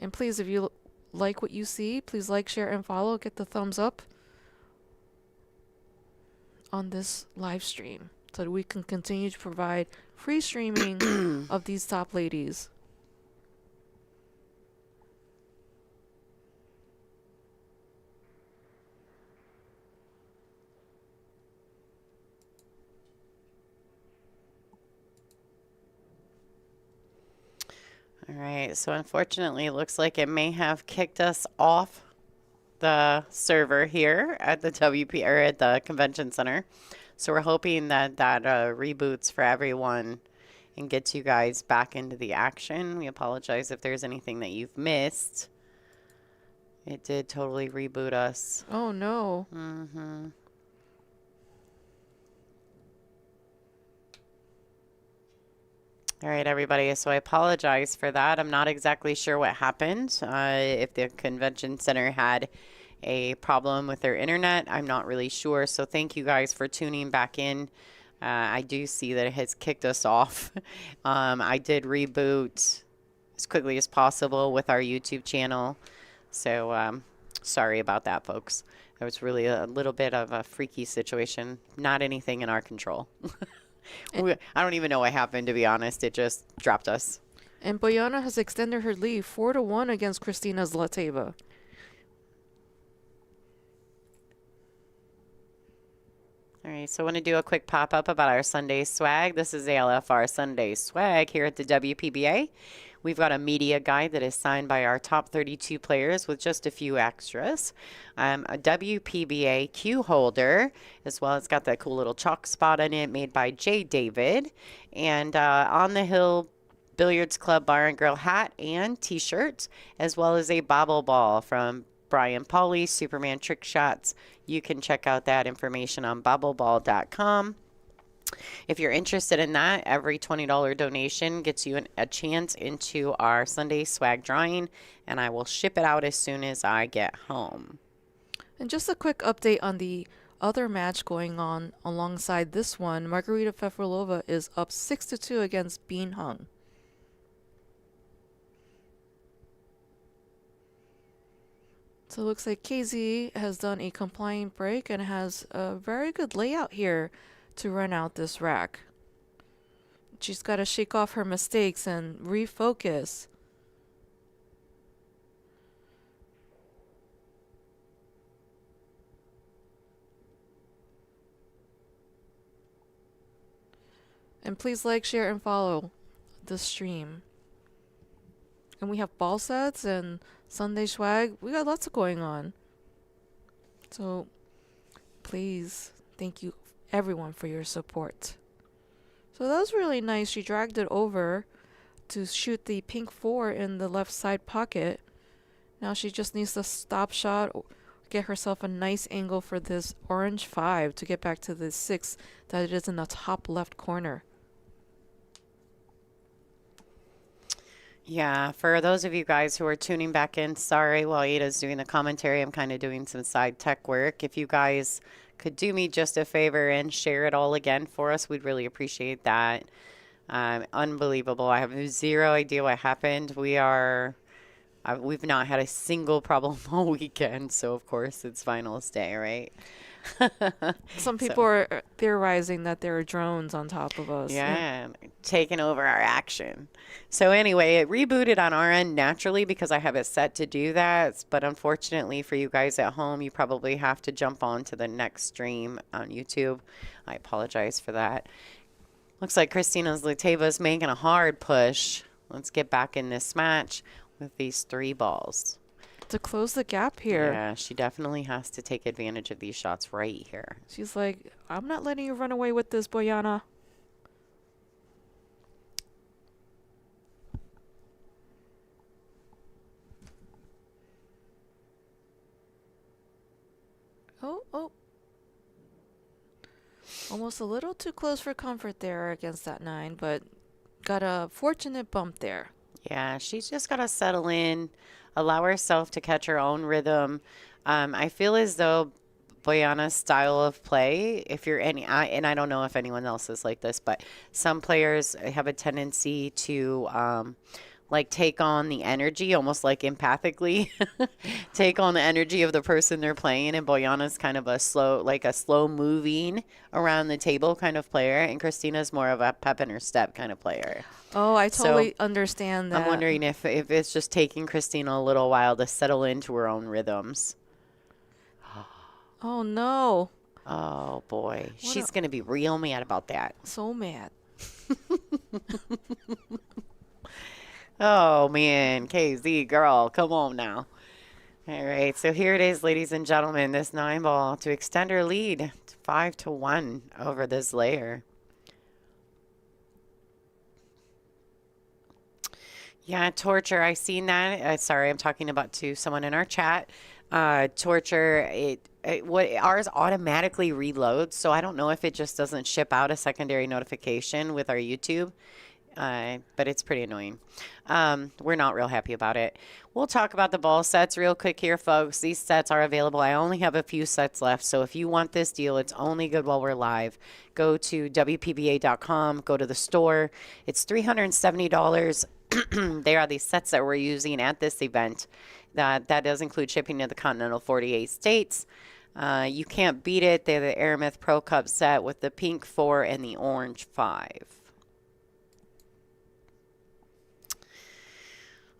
And please, if you like what you see, please like, share, and follow. Get the thumbs up on this live stream so that we can continue to provide free streaming of these top ladies. All right, so unfortunately, it looks like it may have kicked us off the server here at the WP or at the convention center. So we're hoping that that reboots for everyone and gets you guys back into the action. We apologize if there's anything that you've missed. It did totally reboot us. Oh no. Mm-hmm. All right, everybody. So I apologize for that. I'm not exactly sure what happened. If the convention center had a problem with their internet, I'm not really sure. So thank you guys for tuning back in. I do see that it has kicked us off. I did reboot as quickly as possible with our YouTube channel. So sorry about that, folks. It was really a little bit of a freaky situation. Not anything in our control. I don't even know what happened, to be honest. It just dropped us. And Bojana has extended her lead 4-1 against Kristina Zlateva. All right, so I want to do a quick pop-up about our Sunday swag. This is ALFR Sunday swag here at the WPBA. We've got a media guide that is signed by our top 32 players with just a few extras. A WPBA cue holder, as well as got that cool little chalk spot in it made by J. David. And On the Hill Billiards Club Bar and Grill hat and t-shirt, as well as a bobble ball from Brian Pauly, Superman Trick Shots. You can check out that information on bobbleball.com. If you're interested in that, every $20 donation gets you a chance into our Sunday swag drawing, and I will ship it out as soon as I get home. And just a quick update on the other match going on alongside this one. Margarita Fefrolova is up 6-2 against Bean Hung. So it looks like KZ has done a compliant break and has a very good layout here to run out this rack. She's got to shake off her mistakes and refocus. And please like, share, and follow the stream. And we have ball sets and Sunday swag. We got lots of going on. So please, thank you everyone for your support. So that was really nice. She dragged it over to shoot the pink 4 in the left side pocket. Now she just needs to stop shot, get herself a nice angle for this orange 5 to get back to the 6 that it is in the top left corner. Yeah, for those of you guys who are tuning back in, sorry, while Ada's doing the commentary, I'm kind of doing some side tech work. If you guys could do me just a favor and share it all again for us, we'd really appreciate that. Unbelievable. I have zero idea what happened. We've not had a single problem all weekend, so of course it's finals day, right? Some people are theorizing that there are drones on top of us. Yeah, taking over our action. So anyway, it rebooted on our end naturally because I have it set to do that. But unfortunately for you guys at home, you probably have to jump on to the next stream on YouTube. I apologize for that. Looks like Kristina Zlateva is making a hard push. Let's get back in this match with these 3 balls. To close the gap here. Yeah, she definitely has to take advantage of these shots right here. She's like, I'm not letting you run away with this, Bojana. Oh. Almost a little too close for comfort there against that 9, but got a fortunate bump there. Yeah, she's just got to settle in, allow herself to catch her own rhythm. I feel as though Bojana's style of play, if you're and I don't know if anyone else is like this, but some players have a tendency to like take on the energy, almost like empathically take on the energy of the person they're playing. And Bojana's kind of like a slow moving around the table kind of player, and Kristina's more of a pep in her step kind of player. Oh, I So totally understand I'm that. wondering if it's just taking Kristina a little while to settle into her own rhythms. Oh no. Oh boy, What a she's gonna be real mad about that. so mad. Oh man, KZ girl, come on now. All right, so here it is, ladies and gentlemen, this 9 ball to extend her lead to 5-1 over this layer. Yeah, torture. I seen that. Sorry, I'm talking about to someone in our chat. Torture. What ours automatically reloads, so I don't know if it just doesn't ship out a secondary notification with our YouTube. But it's pretty annoying. We're not real happy about it. We'll talk about the ball sets real quick here, folks. These sets are available. I only have a few sets left, so if you want this deal, it's only good while we're live. Go to WPBA.com, go to the store. It's $370. They are the sets that we're using at this event. That does include shipping to the continental 48 states. You can't beat it. They're the Aramith Pro Cup set with the pink 4 and the orange 5.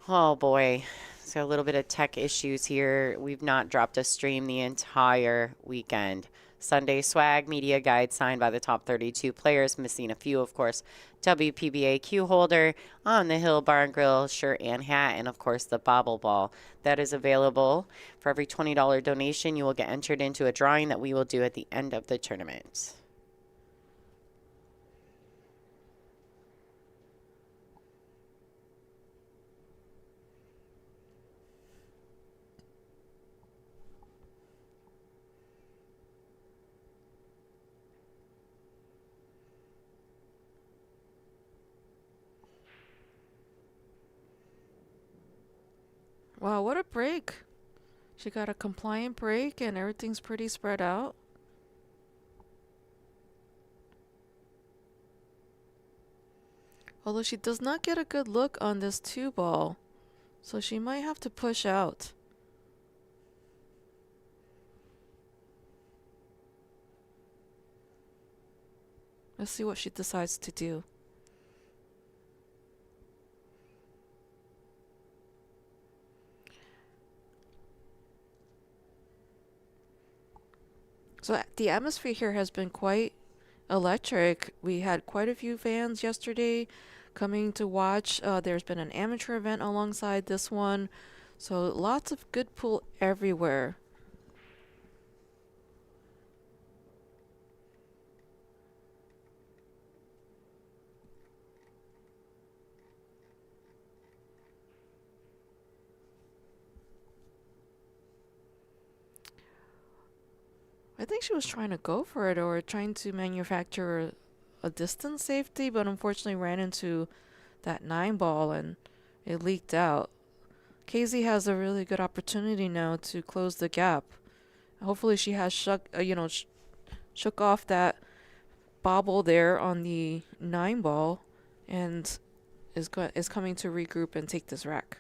Oh boy, so a little bit of tech issues here. We've not dropped a stream the entire weekend. Sunday swag media guide signed by the top 32 players, missing a few, of course. WPBA cue holder, on the hill barn grill, shirt and hat, and of course the bobble ball. That is available. For every $20 donation, you will get entered into a drawing that we will do at the end of the tournament. Wow, what a break. She got a compliant break and everything's pretty spread out. Although she does not get a good look on this 2 ball, so she might have to push out. Let's see what she decides to do. So the atmosphere here has been quite electric. We had quite a few fans yesterday coming to watch. There's been an amateur event alongside this one. So lots of good pool everywhere. I think she was trying to go for it or trying to manufacture a distance safety, but unfortunately ran into that 9 ball and it leaked out. KZ has a really good opportunity now to close the gap. Hopefully she has shook off that bobble there on the 9 ball and is coming to regroup and take this rack.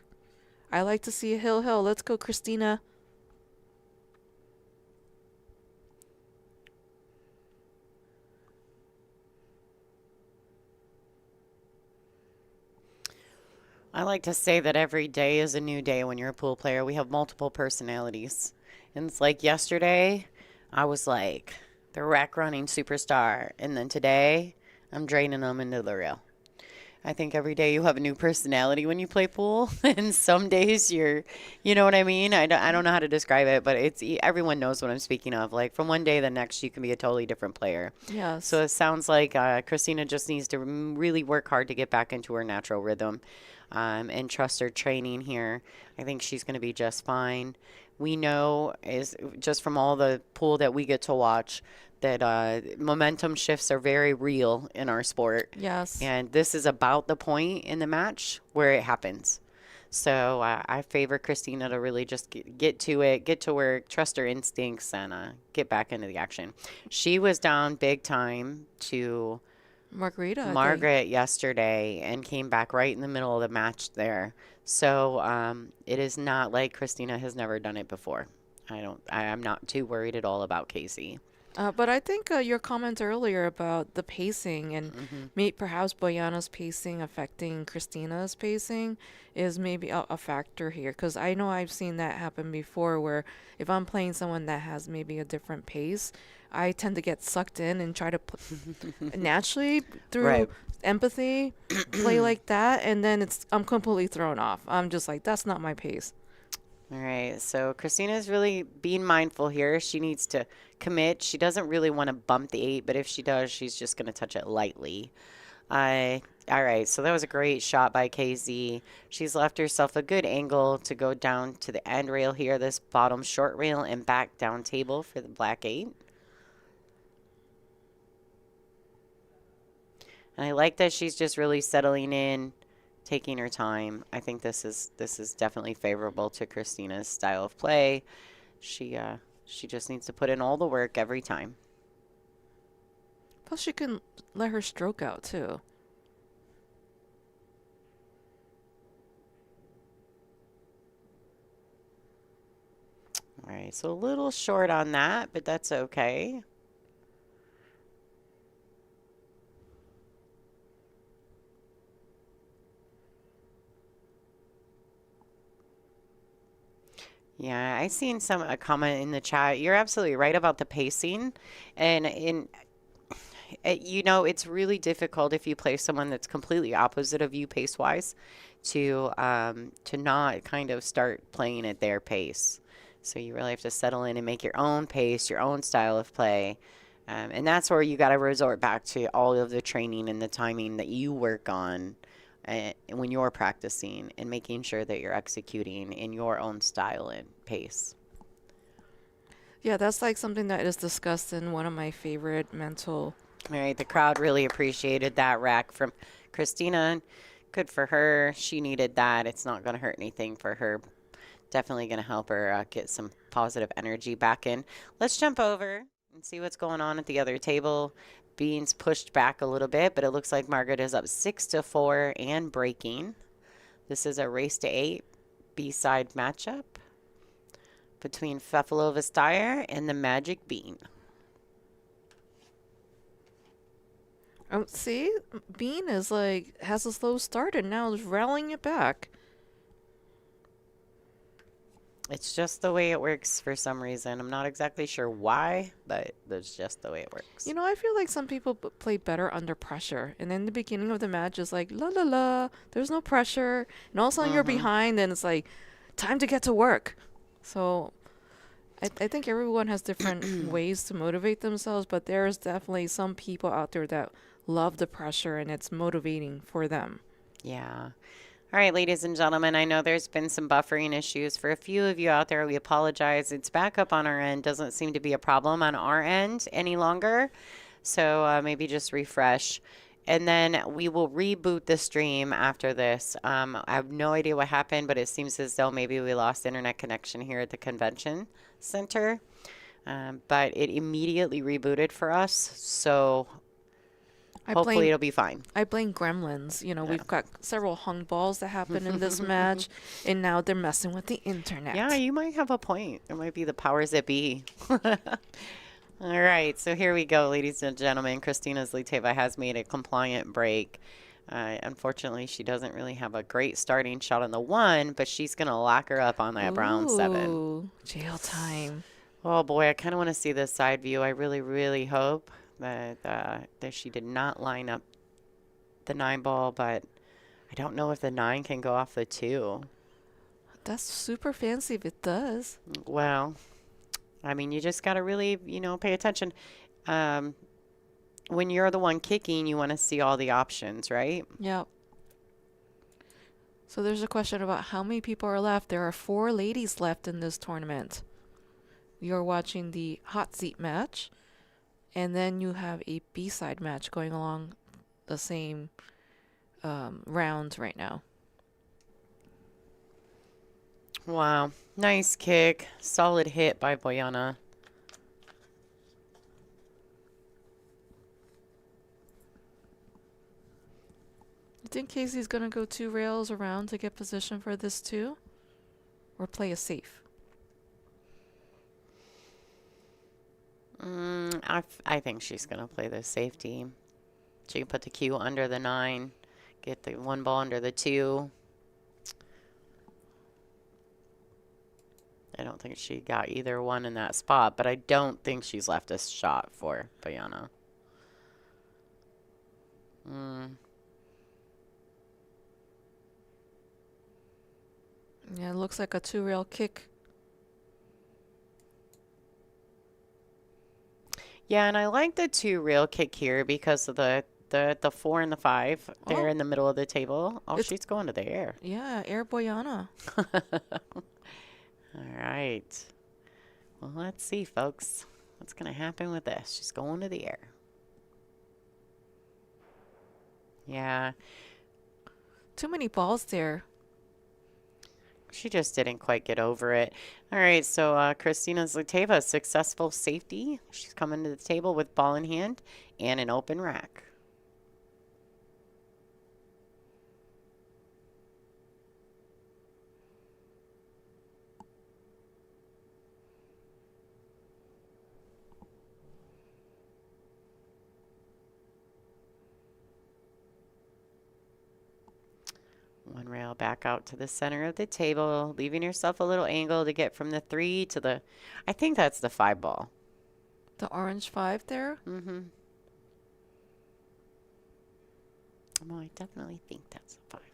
I like to see a hill. Let's go, Kristina. I like to say that every day is a new day when you're a pool player. We have multiple personalities. And it's like yesterday, I was like the rack running superstar. And then today, I'm draining them into the rail. I think every day you have a new personality when you play pool. And some days you know what I mean? I don't know how to describe it, but everyone knows what I'm speaking of. Like from one day to the next, you can be a totally different player. Yes. So it sounds like Kristina just needs to really work hard to get back into her natural rhythm. And trust her training here. I think she's going to be just fine. We know is just from all the pool that we get to watch that momentum shifts are very real in our sport. Yes. And this is about the point in the match where it happens. So I favor Kristina to really just get to it, get to work, trust her instincts, and get back into the action. She was down big time to Margarita, I think. Margaret yesterday and came back right in the middle of the match there. So it is not like Kristina has never done it before. I'm not too worried at all about Casey. But I think your comment earlier about the pacing and Hmm. perhaps Bojana's pacing affecting Kristina's pacing is maybe a factor here. Because I know I've seen that happen before where if I'm playing someone that has maybe a different pace, I tend to get sucked in and try to naturally through Right. empathy play like that. And then I'm completely thrown off. I'm just like, that's not my pace. All right, so Christina's really being mindful here. She needs to commit. She doesn't really want to bump the 8, but if she does, she's just going to touch it lightly. All right, so that was a great shot by KZ. She's left herself a good angle to go down to the end rail here, this bottom short rail, and back down table for the black 8. And I like that she's just really settling in, taking her time. I think this is definitely favorable to Kristina's style of play. She just needs to put in all the work every time. Plus, she can let her stroke out too. All right, so a little short on that, but that's okay. Yeah, I seen a comment in the chat. You're absolutely right about the pacing, and it's really difficult if you play someone that's completely opposite of you pace-wise to not kind of start playing at their pace. So you really have to settle in and make your own pace, your own style of play. And that's where you got to resort back to all of the training and the timing that you work on when you're practicing and making sure that you're executing in your own style and pace. Yeah, that's like something that is discussed in one of my favorite mental. All right, the crowd really appreciated that rack from Kristina. Good for her. She needed that. It's not going to hurt anything for her. Definitely going to help her get some positive energy back in. Let's jump over and see what's going on at the other table. Beans pushed back a little bit, but it looks like Margaret is up 6-4 and breaking. This is a race to 8 B-side matchup between Fefalova Steyer and the Magic Bean. See, Bean is like has a slow start and now is rallying it back. It's just the way it works for some reason. I'm not exactly sure why, but that's just the way it works. You know, I feel like some people play better under pressure. And in the beginning of the match, it's like, la la la, there's no pressure. And all of a sudden you're behind, and it's like, time to get to work. So I think everyone has different ways to motivate themselves, but there's definitely some people out there that love the pressure and it's motivating for them. Yeah. All right, ladies and gentlemen, I know there's been some buffering issues for a few of you out there. We apologize. It's back up on our end. Doesn't seem to be a problem on our end any longer. So maybe just refresh. And then we will reboot the stream after this. I have no idea what happened, but it seems as though maybe we lost internet connection here at the convention center. But it immediately rebooted for us. So hopefully it'll be fine. I blame Gremlins. You know, we've got several hung balls that happen in this match, and now they're messing with the internet. Yeah, you might have a point. It might be the powers that be. All right, so here we go, ladies and gentlemen. Kristina Zlateva has made a compliant break. Unfortunately, she doesn't really have a great starting shot on the 1, but she's going to lock her up on that brown 7. Ooh, jail time. Oh, boy, I kind of want to see this side view. I really, really hope that she did not line up the 9 ball, but I don't know if the 9 can go off the 2. That's super fancy if it does. Well, I mean, you just got to really, pay attention. When you're the one kicking, you want to see all the options, right? Yep. So there's a question about how many people are left. There are 4 ladies left in this tournament. You're watching the hot seat match, and then you have a B-side match going along the same rounds right now. Wow. Nice kick. Solid hit by Bojana. case he's going to go 2 rails around to get position for this too? Or play a safe? I think she's going to play the safety. She can put the cue under the 9, get the 1 ball under the 2. I don't think she got either one in that spot, but I don't think she's left a shot for Bojana. Yeah, it looks like a 2 rail kick. Yeah, and I like the 2 rail kick here because of the 4 and the 5 there in the middle of the table. Oh, she's going to the air. Yeah, air Bojana. All right. Well, let's see, folks. What's going to happen with this? She's going to the air. Yeah. Too many balls there. She just didn't quite get over it. All right, so Kristina Zlateva, successful safety. She's coming to the table with ball in hand and an open rack. One rail back out to the center of the table, leaving yourself a little angle to get from the 3 to the, I think that's the 5 ball. The orange 5 there? Mm-hmm. Well, I definitely think that's the 5 ball.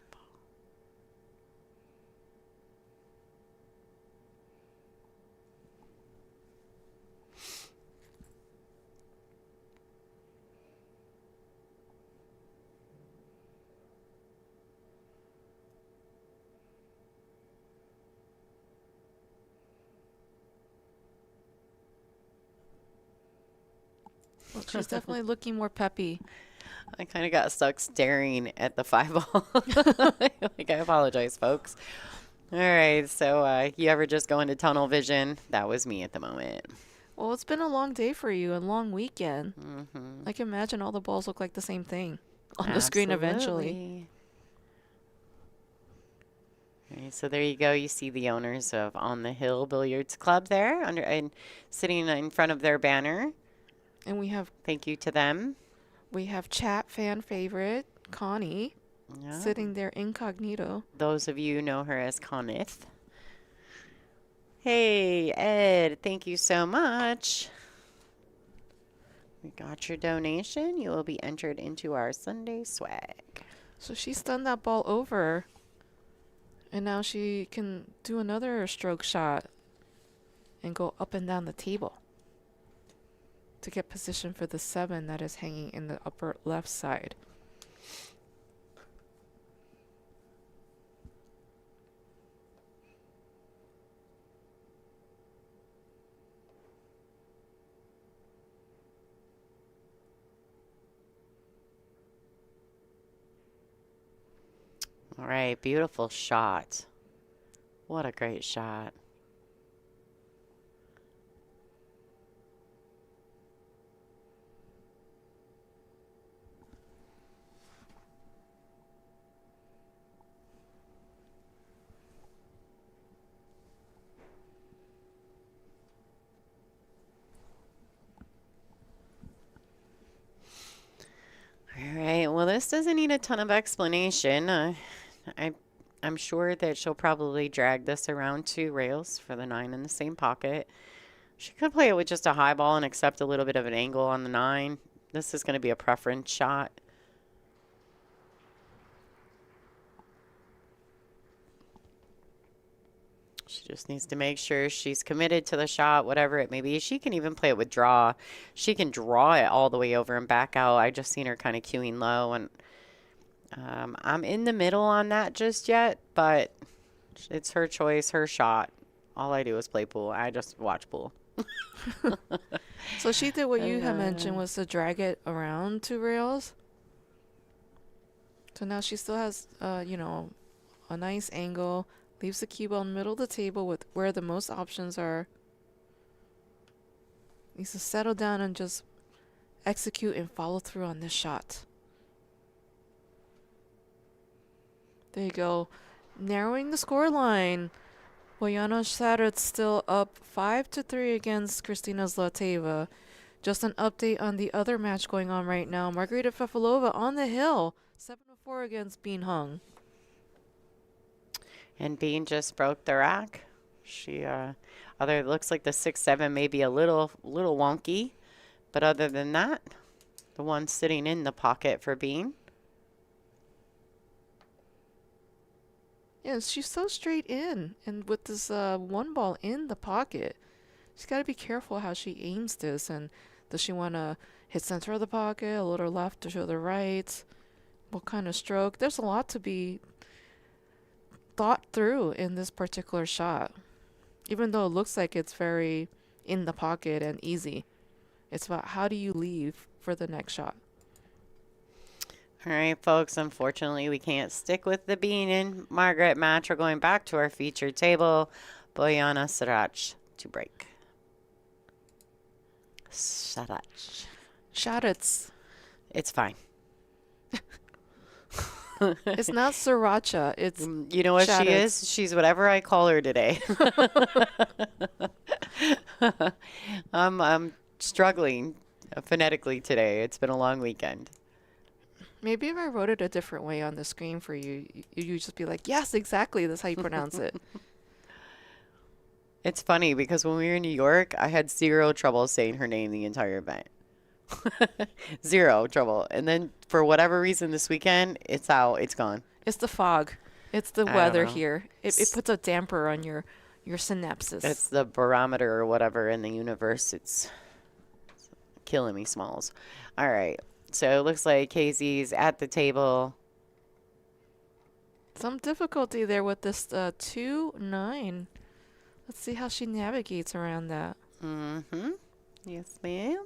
Well, she's definitely looking more peppy. I kind of got stuck staring at the 5 ball. Like, I apologize, folks. All right, so you ever just go into tunnel vision? That was me at the moment. Well, it's been a long day for you, a long weekend. I can imagine all the balls look like the same thing on the screen eventually. All right, so there you go. You see the owners of On the Hill Billiards Club there and sitting in front of their banner. And we have Thank you to them. chat fan favorite Connie Yeah. sitting there incognito. Those of you know her as Conith. Hey, Ed, thank you so much. We got your donation. You will be entered into our Sunday swag. So she stunned that ball over. And now she can do another stroke shot and go up and down the table to get position for the 7 that is hanging in the upper left side. All right, beautiful shot. What a great shot. All right, well, this doesn't need a ton of explanation. I'm sure that she'll probably drag this around 2 rails for the 9 in the same pocket. She could play it with just a high ball and accept a little bit of an angle on the 9. This is going to be a preference shot. She just needs to make sure she's committed to the shot, whatever it may be. She can even play it with draw. She can draw it all the way over and back out. I just seen her kind of cueing low, and I'm in the middle on that just yet, but it's her choice, her shot. All I do is play pool. I just watch pool. So she did what you had mentioned, was to drag it around 2 rails. So now she still has, a nice angle. Leaves the cue ball in the middle of the table with where the most options are. Needs to settle down and just execute and follow through on this shot. There you go. Narrowing the score line. Bojana Sarac still up 5-3 against Kristina Zlateva. Just an update on the other match going on right now. Margarita Fefilova on the hill. 7-4 against Bean Hung. And Bean just broke the rack. She, other looks like the 6-7 may be a little wonky, but other than that, the one sitting in the pocket for Bean. Yeah, she's so straight in, and with this one ball in the pocket, she's got to be careful how she aims this. And does she want to hit center of the pocket, a little left to the right? What kind of stroke? There's a lot to be thought through in this particular shot. Even though it looks like it's very in the pocket and easy, it's about how do you leave for the next shot. All right, folks, unfortunately, we can't stick with the Bean and Margaret match. We're going back to our featured table. Bojana Sarac to break. Sarac. Sharats. It's fine. It's not sriracha. It's You know what she Sharats. is? She's whatever I call her today. I'm struggling phonetically today. It's been a long weekend. Maybe if I wrote it a different way on the screen for you, you'd just be like, yes, exactly. That's how you pronounce it. It's funny because when we were in New York, I had zero trouble saying her name the entire event. Zero trouble. And then for whatever reason this weekend, it's out. It's gone. It's the fog. It's the I don't weather know. here. It puts a damper on your synapses. It's the barometer or whatever in the universe. It's killing me, Smalls. All right. So it looks like Casey's at the table. Some difficulty there with this 2-9. Let's see how she navigates around that. Mm-hmm. Yes, ma'am.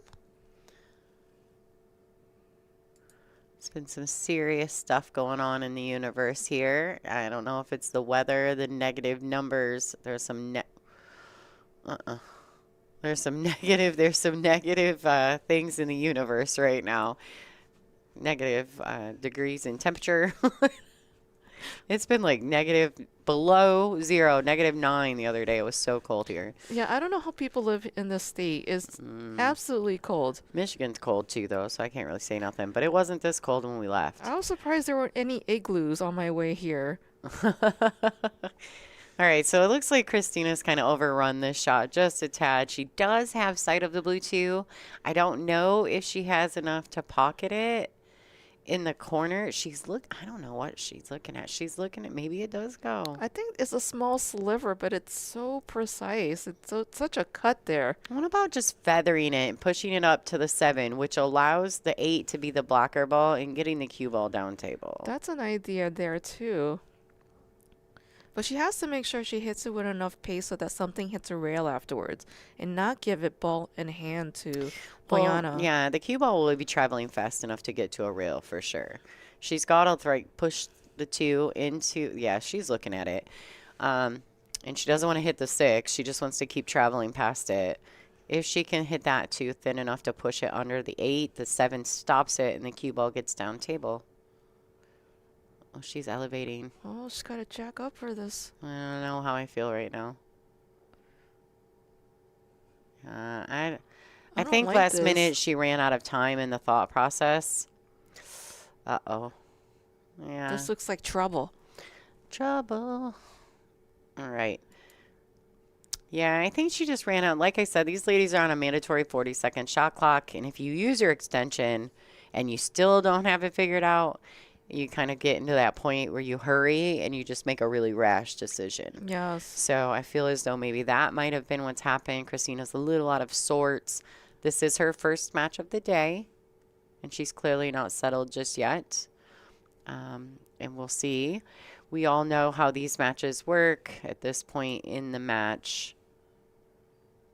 There's been some serious stuff going on in the universe here. I don't know if it's the weather, the negative numbers. There's some There's some negative things in the universe right now. Negative degrees in temperature. It's been like negative below zero, -9 the other day. It was so cold here. Yeah, I don't know how people live in this state. It's absolutely cold. Michigan's cold too, though, so I can't really say nothing. But it wasn't this cold when we left. I was surprised there weren't any igloos on my way here. All right, so it looks like Kristina's kind of overrun this shot just a tad. She does have sight of the blue two. I don't know if she has enough to pocket it in the corner. I don't know what she's looking at. She's looking at, maybe it does go. I think it's a small sliver, but it's so precise. It's such a cut there. What about just feathering it and pushing it up to the 7, which allows the 8 to be the blocker ball and getting the cue ball down table? That's an idea there, too. But she has to make sure she hits it with enough pace so that something hits a rail afterwards and not give it ball in hand to Bojana. Well, yeah, the cue ball will be traveling fast enough to get to a rail for sure. She's got to push the 2 into, yeah, she's looking at it. And she doesn't want to hit the 6. She just wants to keep traveling past it. If she can hit that 2 thin enough to push it under the 8, the 7 stops it and the cue ball gets down table. Oh, she's elevating. Oh, she's got to jack up for this. I don't know how I feel right now. I don't think like last this. minute she ran out of time in the thought process. Uh-oh. Yeah. This looks like trouble. Trouble. All right. Yeah, I think she just ran out. Like I said, these ladies are on a mandatory 40-second shot clock. And if you use your extension and you still don't have it figured out, you kind of get into that point where you hurry and you just make a really rash decision. Yes. So I feel as though maybe that might have been what's happened. Kristina's a little out of sorts. This is her first match of the day, and she's clearly not settled just yet. And we'll see. We all know how these matches work. At this point in the match,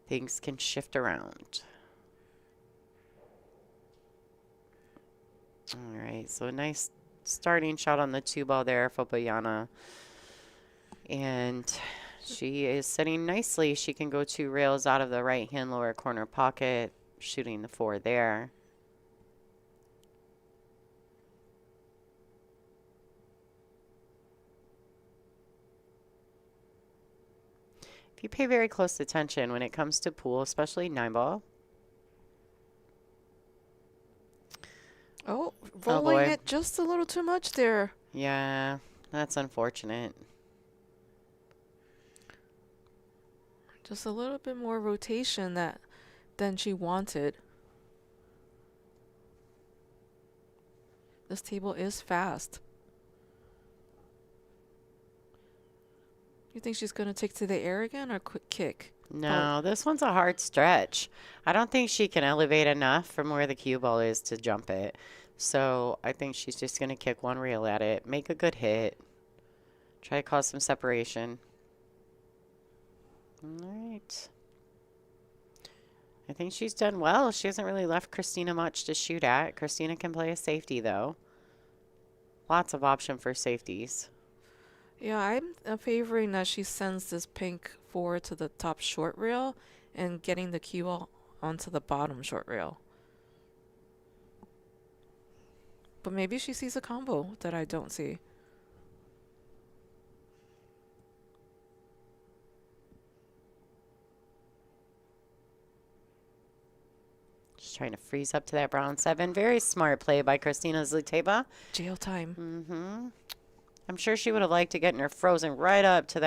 things can shift around. All right, so a nice starting shot on the 2 ball there for Bojana. And she is sitting nicely. She can go 2 rails out of the right-hand lower corner pocket, shooting the 4 there. If you pay very close attention when it comes to pool, especially 9-ball. Oh, Oh rolling boy. it just a little too much there. Yeah, that's unfortunate. Just a little bit more rotation than she wanted. This table is fast. You think she's going to take to the air again or quick kick? No, this one's a hard stretch. I don't think she can elevate enough from where the cue ball is to jump it. So I think she's just going to kick one reel at it, make a good hit, try to cause some separation. All right. I think she's done well. She hasn't really left Kristina much to shoot at. Kristina can play a safety, though. Lots of option for safeties. Yeah, I'm favoring that she sends this pink forward to the top short rail and getting the cue ball onto the bottom short rail. But maybe she sees a combo that I don't see. Just trying to freeze up to that brown 7. Very smart play by Kristina Zlateva. Jail time. Mm-hmm. I'm sure she would have liked to get her frozen right up to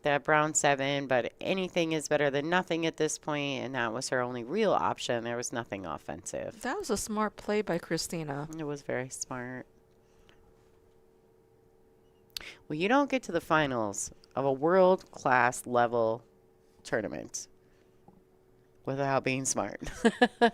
that brown 7, but anything is better than nothing at this point, and that was her only real option. There was nothing offensive. That was a smart play by Kristina. It was very smart. Well, you don't get to the finals of a world-class level tournament without being smart.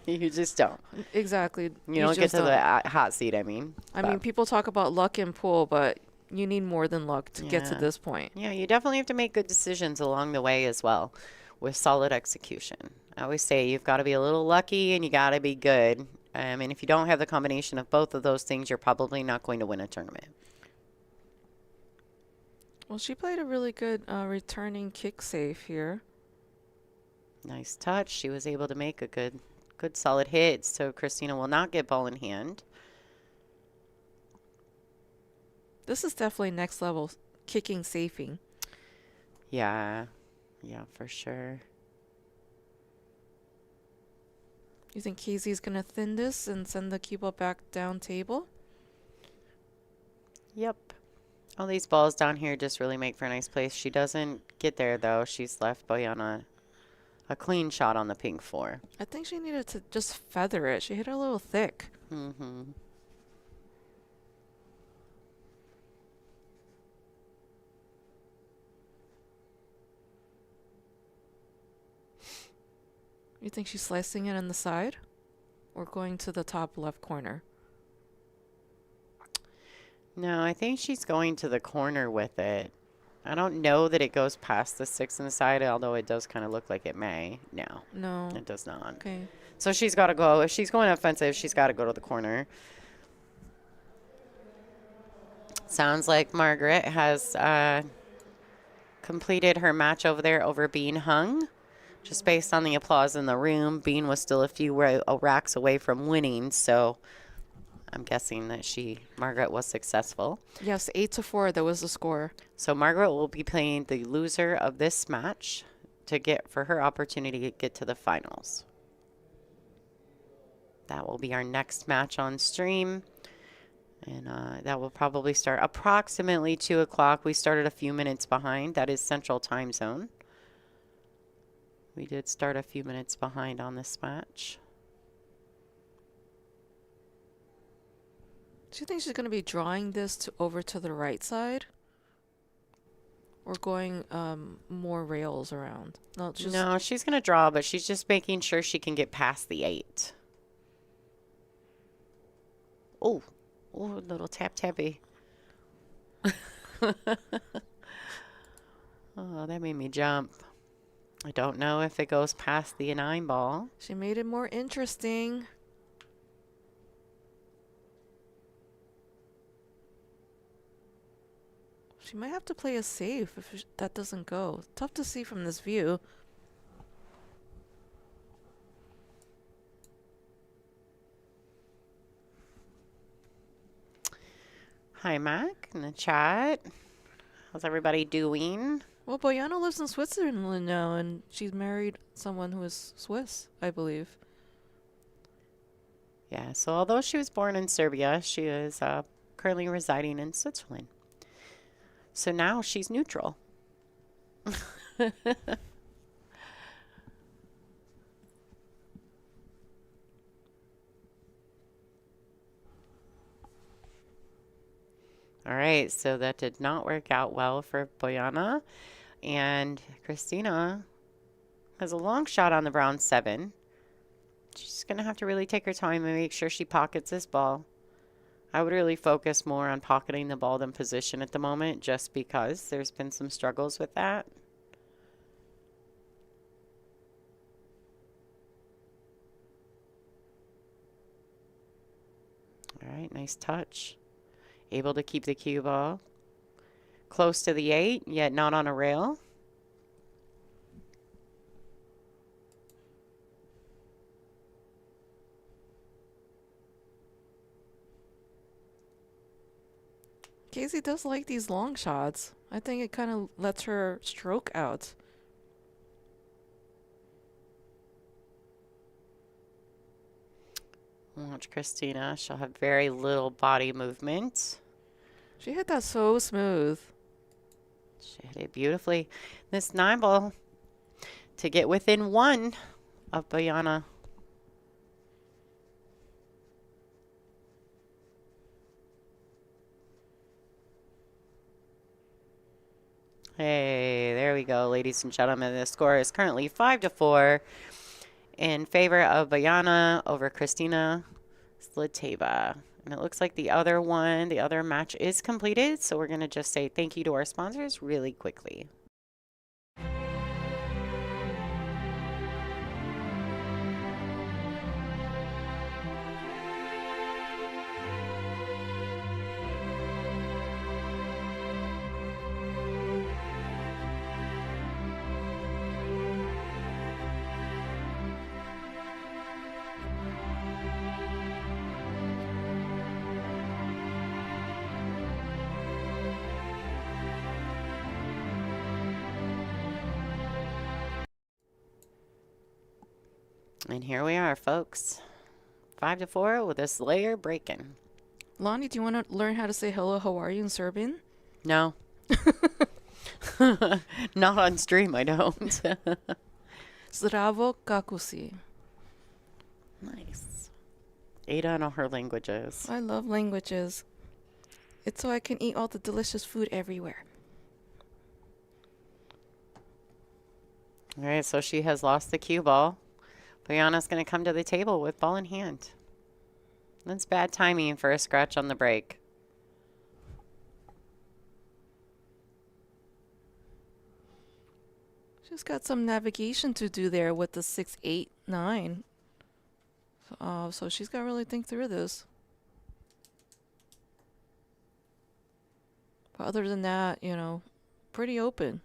You just don't. Exactly. You don't get to the hot seat, I mean. I mean, people talk about luck in pool, but you need more than luck to get to Yeah. this point. Yeah, you definitely have to make good decisions along the way as well with solid execution. I always say you've got to be a little lucky and you got to be good. And if you don't have the combination of both of those things, you're probably not going to win a tournament. Well, she played a really good returning kick save here. Nice touch. She was able to make a good solid hit, so Kristina will not get ball in hand. This is definitely next level kicking safing. Yeah, for sure. You think Casey's going to thin this and send the cue ball back down table? Yep. All these balls down here just really make for a nice place. She doesn't get there, though. She's left Bojana a clean shot on the pink 4. I think she needed to just feather it. She hit it a little thick. Mm-hmm. You think she's slicing it on the side or going to the top left corner? No, I think she's going to the corner with it. I don't know that it goes past the 6 on the side, although it does kind of look like it may. No, No. it does not. Okay. So she's got to go. If she's going offensive, she's got to go to the corner. Sounds like Margaret has completed her match over there over Bean Hung. Just based on the applause in the room, Bean was still a few racks away from winning, so I'm guessing that Margaret was successful. Yes, 8-4. That was the score. So Margaret will be playing the loser of this match for her opportunity to get to the finals. That will be our next match on stream. And that will probably start approximately 2 o'clock. We started a few minutes behind. That is Central Time Zone. We did start a few minutes behind on this match. Do you think she's going to be drawing this over to the right side? Or going more rails around? No, she's going to draw, but she's just making sure she can get past the 8. Oh, a little tap-tappy. Oh, that made me jump. I don't know if it goes past the 9 ball. She made it more interesting. She might have to play a safe if that doesn't go. Tough to see from this view. Hi, Mac, in the chat. How's everybody doing? Well, Bojana lives in Switzerland now, and she's married someone who is Swiss, I believe. Yeah, so although she was born in Serbia, she is currently residing in Switzerland. So now she's neutral. All right, so that did not work out well for Bojana. And Kristina has a long shot on the brown 7. She's going to have to really take her time and make sure she pockets this ball. I would really focus more on pocketing the ball than position at the moment, just because there's been some struggles with that. All right, nice touch. Able to keep the cue ball close to the 8, yet not on a rail. Casey does like these long shots. I think it kind of lets her stroke out. Watch Kristina. She'll have very little body movement. She hit that so smooth. She hit it beautifully. This 9 ball to get within 1 of Bojana. Hey, there we go, ladies and gentlemen. The score is currently 5-4 in favor of Bojana over Kristina Zlateva. And it looks like the other match is completed. So we're going to just say thank you to our sponsors really quickly. And here we are, folks. 5-4 with this layer breaking. Lonnie, do you want to learn how to say hello, how are you in Serbian? No. Not on stream, I don't. Zdravo, kako si? Nice. Ada and all her languages. I love languages. It's so I can eat all the delicious food everywhere. All right, so she has lost the cue ball. Bojana's going to come to the table with ball in hand. That's bad timing for a scratch on the break. She's got some navigation to do there with the 6, 8, 9. So she's got to really think through this. But other than that, you know, pretty open.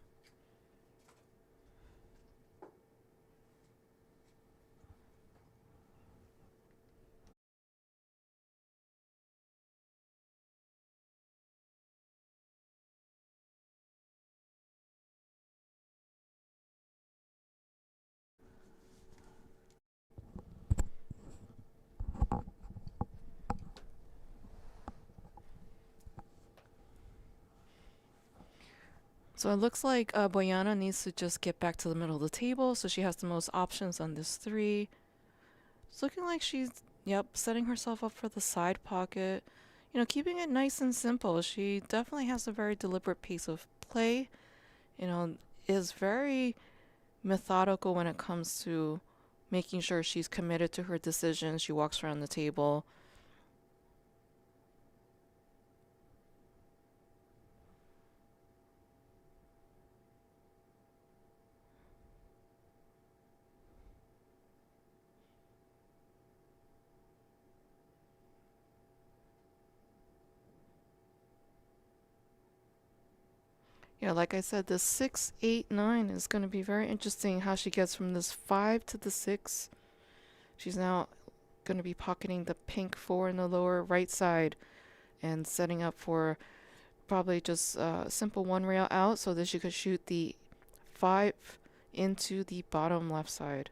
So it looks like Bojana needs to just get back to the middle of the table, so she has the most options on this 3. It's looking like she's, setting herself up for the side pocket. You know, keeping it nice and simple. She definitely has a very deliberate pace of play. You know, is very methodical when it comes to making sure she's committed to her decisions. She walks around the table. Yeah, like I said, the 6, 8, 9 is going to be very interesting how she gets from this 5 to the 6. She's now going to be pocketing the pink 4 in the lower right side and setting up for probably just simple one rail out so that you could shoot the 5 into the bottom left side.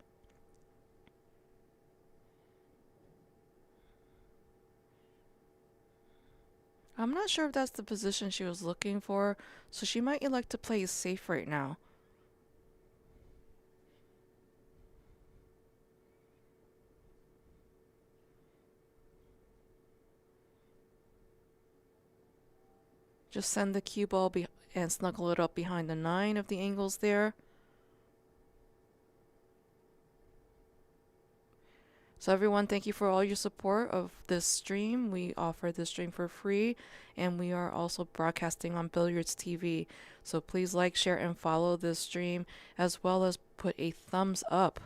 I'm not sure if that's the position she was looking for, so she might elect to play safe right now. Just send the cue ball and snuggle it up behind the 9 if the angle's there. So everyone, thank you for all your support of this stream. We offer this stream for free, and we are also broadcasting on Billiards TV. So please like, share, and follow this stream, as well as put a thumbs up.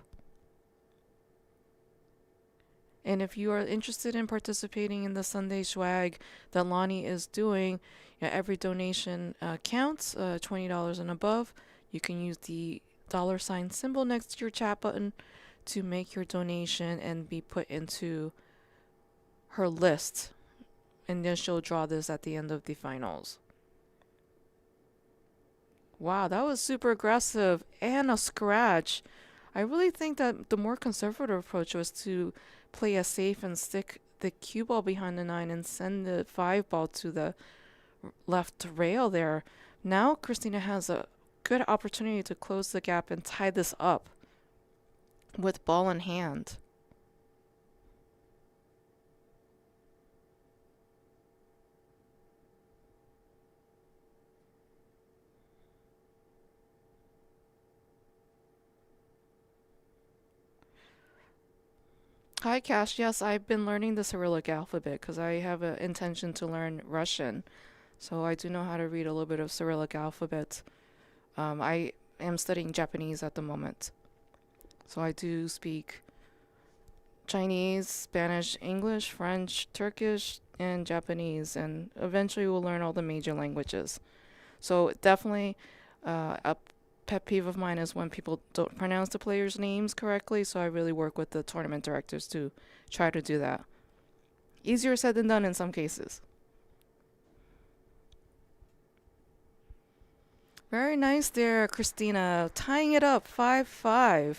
And if you are interested in participating in the Sunday swag that Lonnie is doing, every donation counts, $20 and above. You can use the $ symbol next to your chat button to make your donation and be put into her list. And then she'll draw this at the end of the finals. Wow, that was super aggressive and a scratch. I really think that the more conservative approach was to play it safe and stick the cue ball behind the 9 and send the 5 ball to the left rail there. Now Kristina has a good opportunity to close the gap and tie this up with ball in hand. Hi Cash, yes, I've been learning the Cyrillic alphabet because I have an intention to learn Russian. So I do know how to read a little bit of Cyrillic alphabet. I am studying Japanese at the moment. So I do speak Chinese, Spanish, English, French, Turkish, and Japanese, and eventually we'll learn all the major languages. So definitely a pet peeve of mine is when people don't pronounce the players' names correctly, so I really work with the tournament directors to try to do that. Easier said than done in some cases. Very nice there, Kristina. Tying it up 5-5.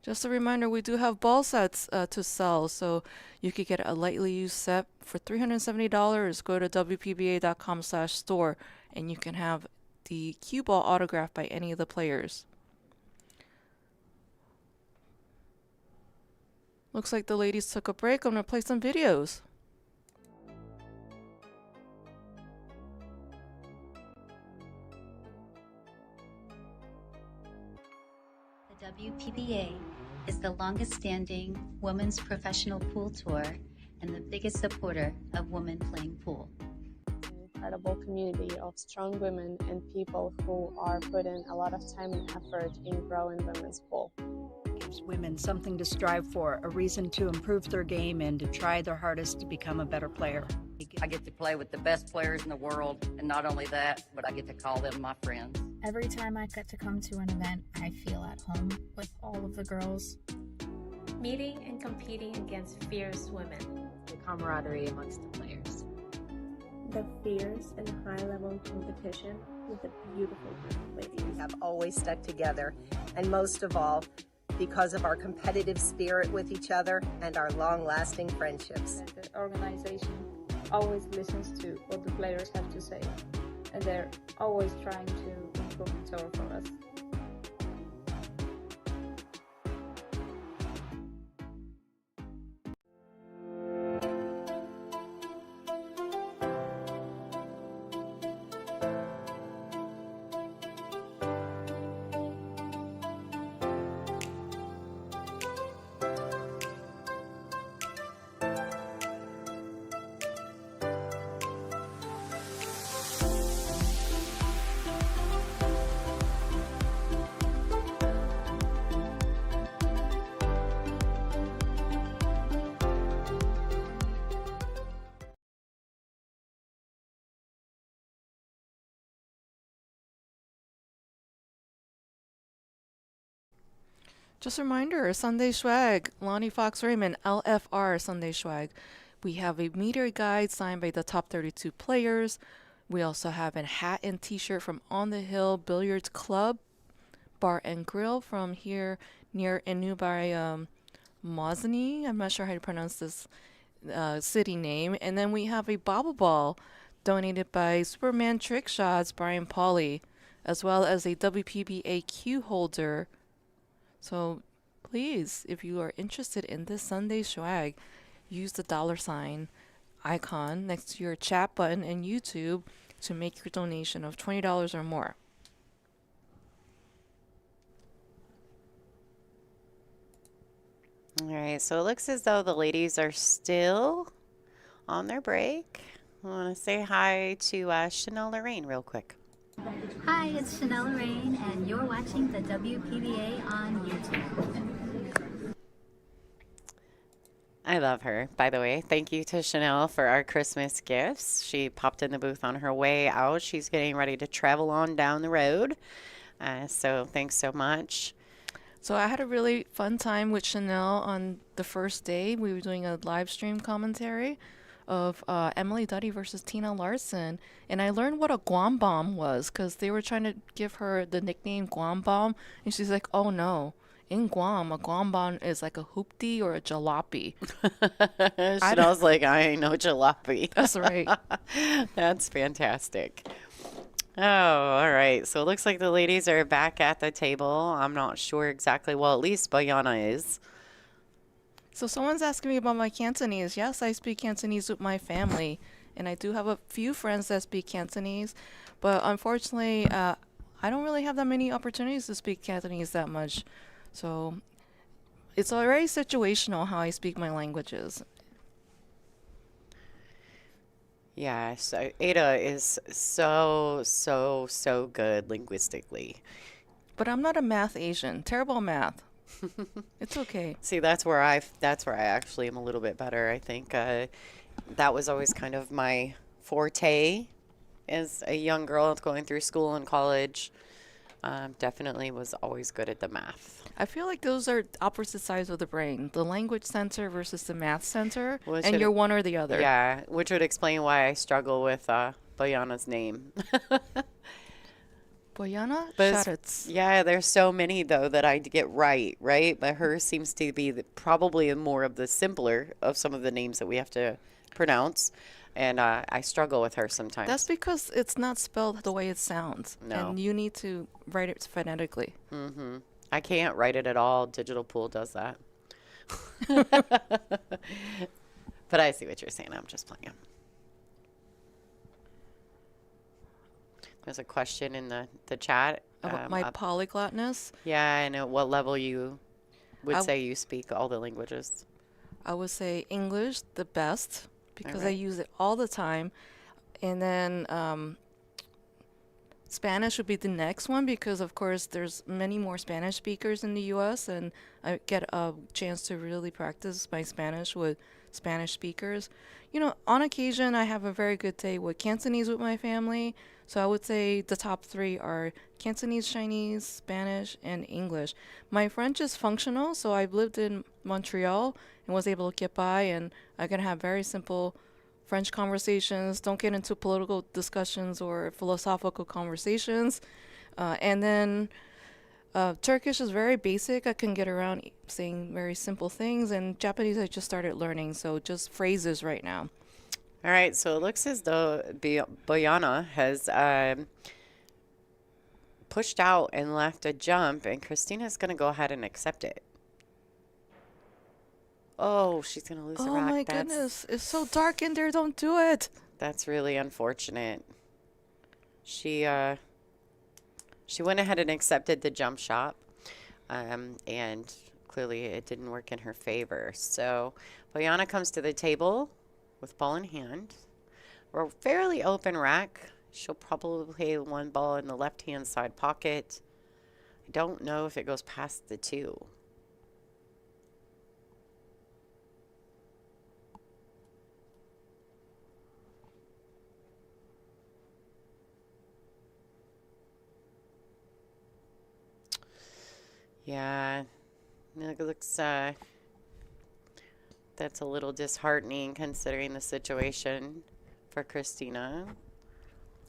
Just a reminder, we do have ball sets to sell, so you could get a lightly used set for $370. Go to WPBA.com/store and you can have the cue ball autographed by any of the players. Looks like the ladies took a break. I'm going to play some videos. The WPBA is the longest-standing women's professional pool tour and the biggest supporter of women playing pool. It's an incredible community of strong women and people who are putting a lot of time and effort in growing women's pool. It gives women something to strive for, a reason to improve their game and to try their hardest to become a better player. I get to play with the best players in the world, and not only that, but I get to call them my friends. Every time I get to come to an event, I feel at home with all of the girls. Meeting and competing against fierce women. The camaraderie amongst the players. The fierce and high-level competition with a beautiful group of ladies. We have always stuck together, and most of all, because of our competitive spirit with each other and our long-lasting friendships. The organization always listens to what the players have to say, and they're always trying to improve the tour for us. Just a reminder, Sunday swag, Lonnie Fox Raymond, LFR Sunday swag. We have a meter guide signed by the top 32 players. We also have a hat and t-shirt from On the Hill Billiards Club, Bar and Grill from here near Enubai, Mozny. I'm not sure how to pronounce this city name. And then we have a bobble ball donated by Superman Trick Shots, Brian Pauly, as well as a WPBA cue holder. So please, if you are interested in this Sunday swag, use the $ icon next to your chat button in YouTube to make your donation of $20 or more. All right, so it looks as though the ladies are still on their break. I want to say hi to Chanel Lorraine real quick. Hi, it's Chanel Lorraine, and you're watching the WPBA on YouTube. I love her, by the way. Thank you to Chanel for our Christmas gifts. She popped in the booth on her way out. She's getting ready to travel on down the road. So thanks so much. So I had a really fun time with Chanel on the first day. We were doing a live stream commentary of Emily Duddy versus Tina Larson. And I learned what a Guam Bomb was because they were trying to give her the nickname Guam Bomb. And she's like, oh no. In Guam, a Guam Bomb is like a hoopty or a jalopy. Chanel's like, I ain't no jalopy. That's right. That's fantastic. Oh, all right. So it looks like the ladies are back at the table. I'm not sure exactly. Well, at least Bojana is. So someone's asking me about my Cantonese. Yes, I speak Cantonese with my family. And I do have a few friends that speak Cantonese. But unfortunately, I don't really have that many opportunities to speak Cantonese that much. So it's already situational how I speak my languages. Yeah, so Ada is so good linguistically. But I'm not a math Asian. Terrible math. It's okay. See, that's where I actually am a little bit better. I think that was always kind of my forte as a young girl going through school and college. Definitely was always good at the math. I feel like those are opposite sides of the brain. The language center versus the math center. Which and you're one or the other. Yeah, which would explain why I struggle with Bojana's name. Bojana? But yeah, there's so many, though, that I get right? But hers seems to be probably more of the simpler of some of the names that we have to pronounce. And I struggle with her sometimes. That's because it's not spelled the way it sounds. No. And you need to write it phonetically. Mm-hmm. I can't write it at all. Digital Pool does that. But I see what you're saying. I'm just playing. There's a question in the chat. About my polyglotness? Yeah, and at what level you would say you speak all the languages? I would say English the best because I Alright. use it all the time. And then Spanish would be the next one because, of course, there's many more Spanish speakers in the U.S. and I get a chance to really practice my Spanish with Spanish speakers. You know, on occasion, I have a very good day with Cantonese with my family. So I would say the top three are Cantonese, Chinese, Spanish, and English. My French is functional, so I've lived in Montreal and was able to get by, and I can have very simple French conversations, don't get into political discussions or philosophical conversations. And then Turkish is very basic. I can get around saying very simple things. And Japanese I just started learning, so just phrases right now. All right, so it looks as though Bojana has pushed out and left a jump, and Kristina's going to go ahead and accept it. Oh, she's going to lose the rack. Oh my goodness, it's so dark in there, don't do it. That's really unfortunate. She went ahead and accepted the jump shot, and clearly it didn't work in her favor. So Bojana comes to the table with ball in hand. We're a fairly open rack. She'll probably play one ball in the left-hand side pocket. I don't know if it goes past the two. Yeah, it looks That's a little disheartening considering the situation for Kristina.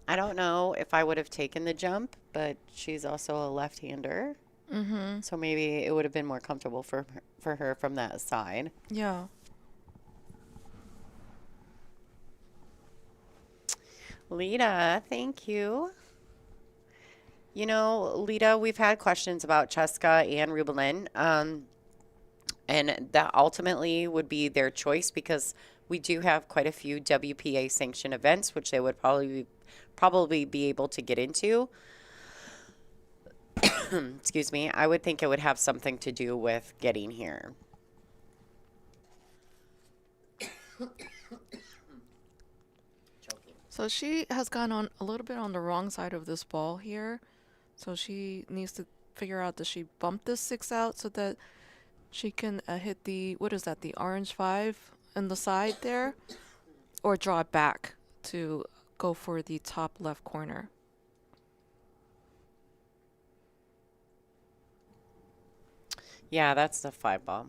I don't know if I would have taken the jump, but she's also a left-hander. Mm-hmm. So maybe it would have been more comfortable for her from that side. Yeah. Lita, thank you. You know, Lita, we've had questions about Cheska and Rubelin, and that ultimately would be their choice because we do have quite a few WPA sanctioned events, which they would probably be able to get into. Excuse me. I would think it would have something to do with getting here. So she has gone on a little bit on the wrong side of this ball here. So she needs to figure out, does she bump this 6 out so that she can hit the, what is that, the orange 5 in the side there? Or draw it back to go for the top left corner. Yeah, that's the 5 ball.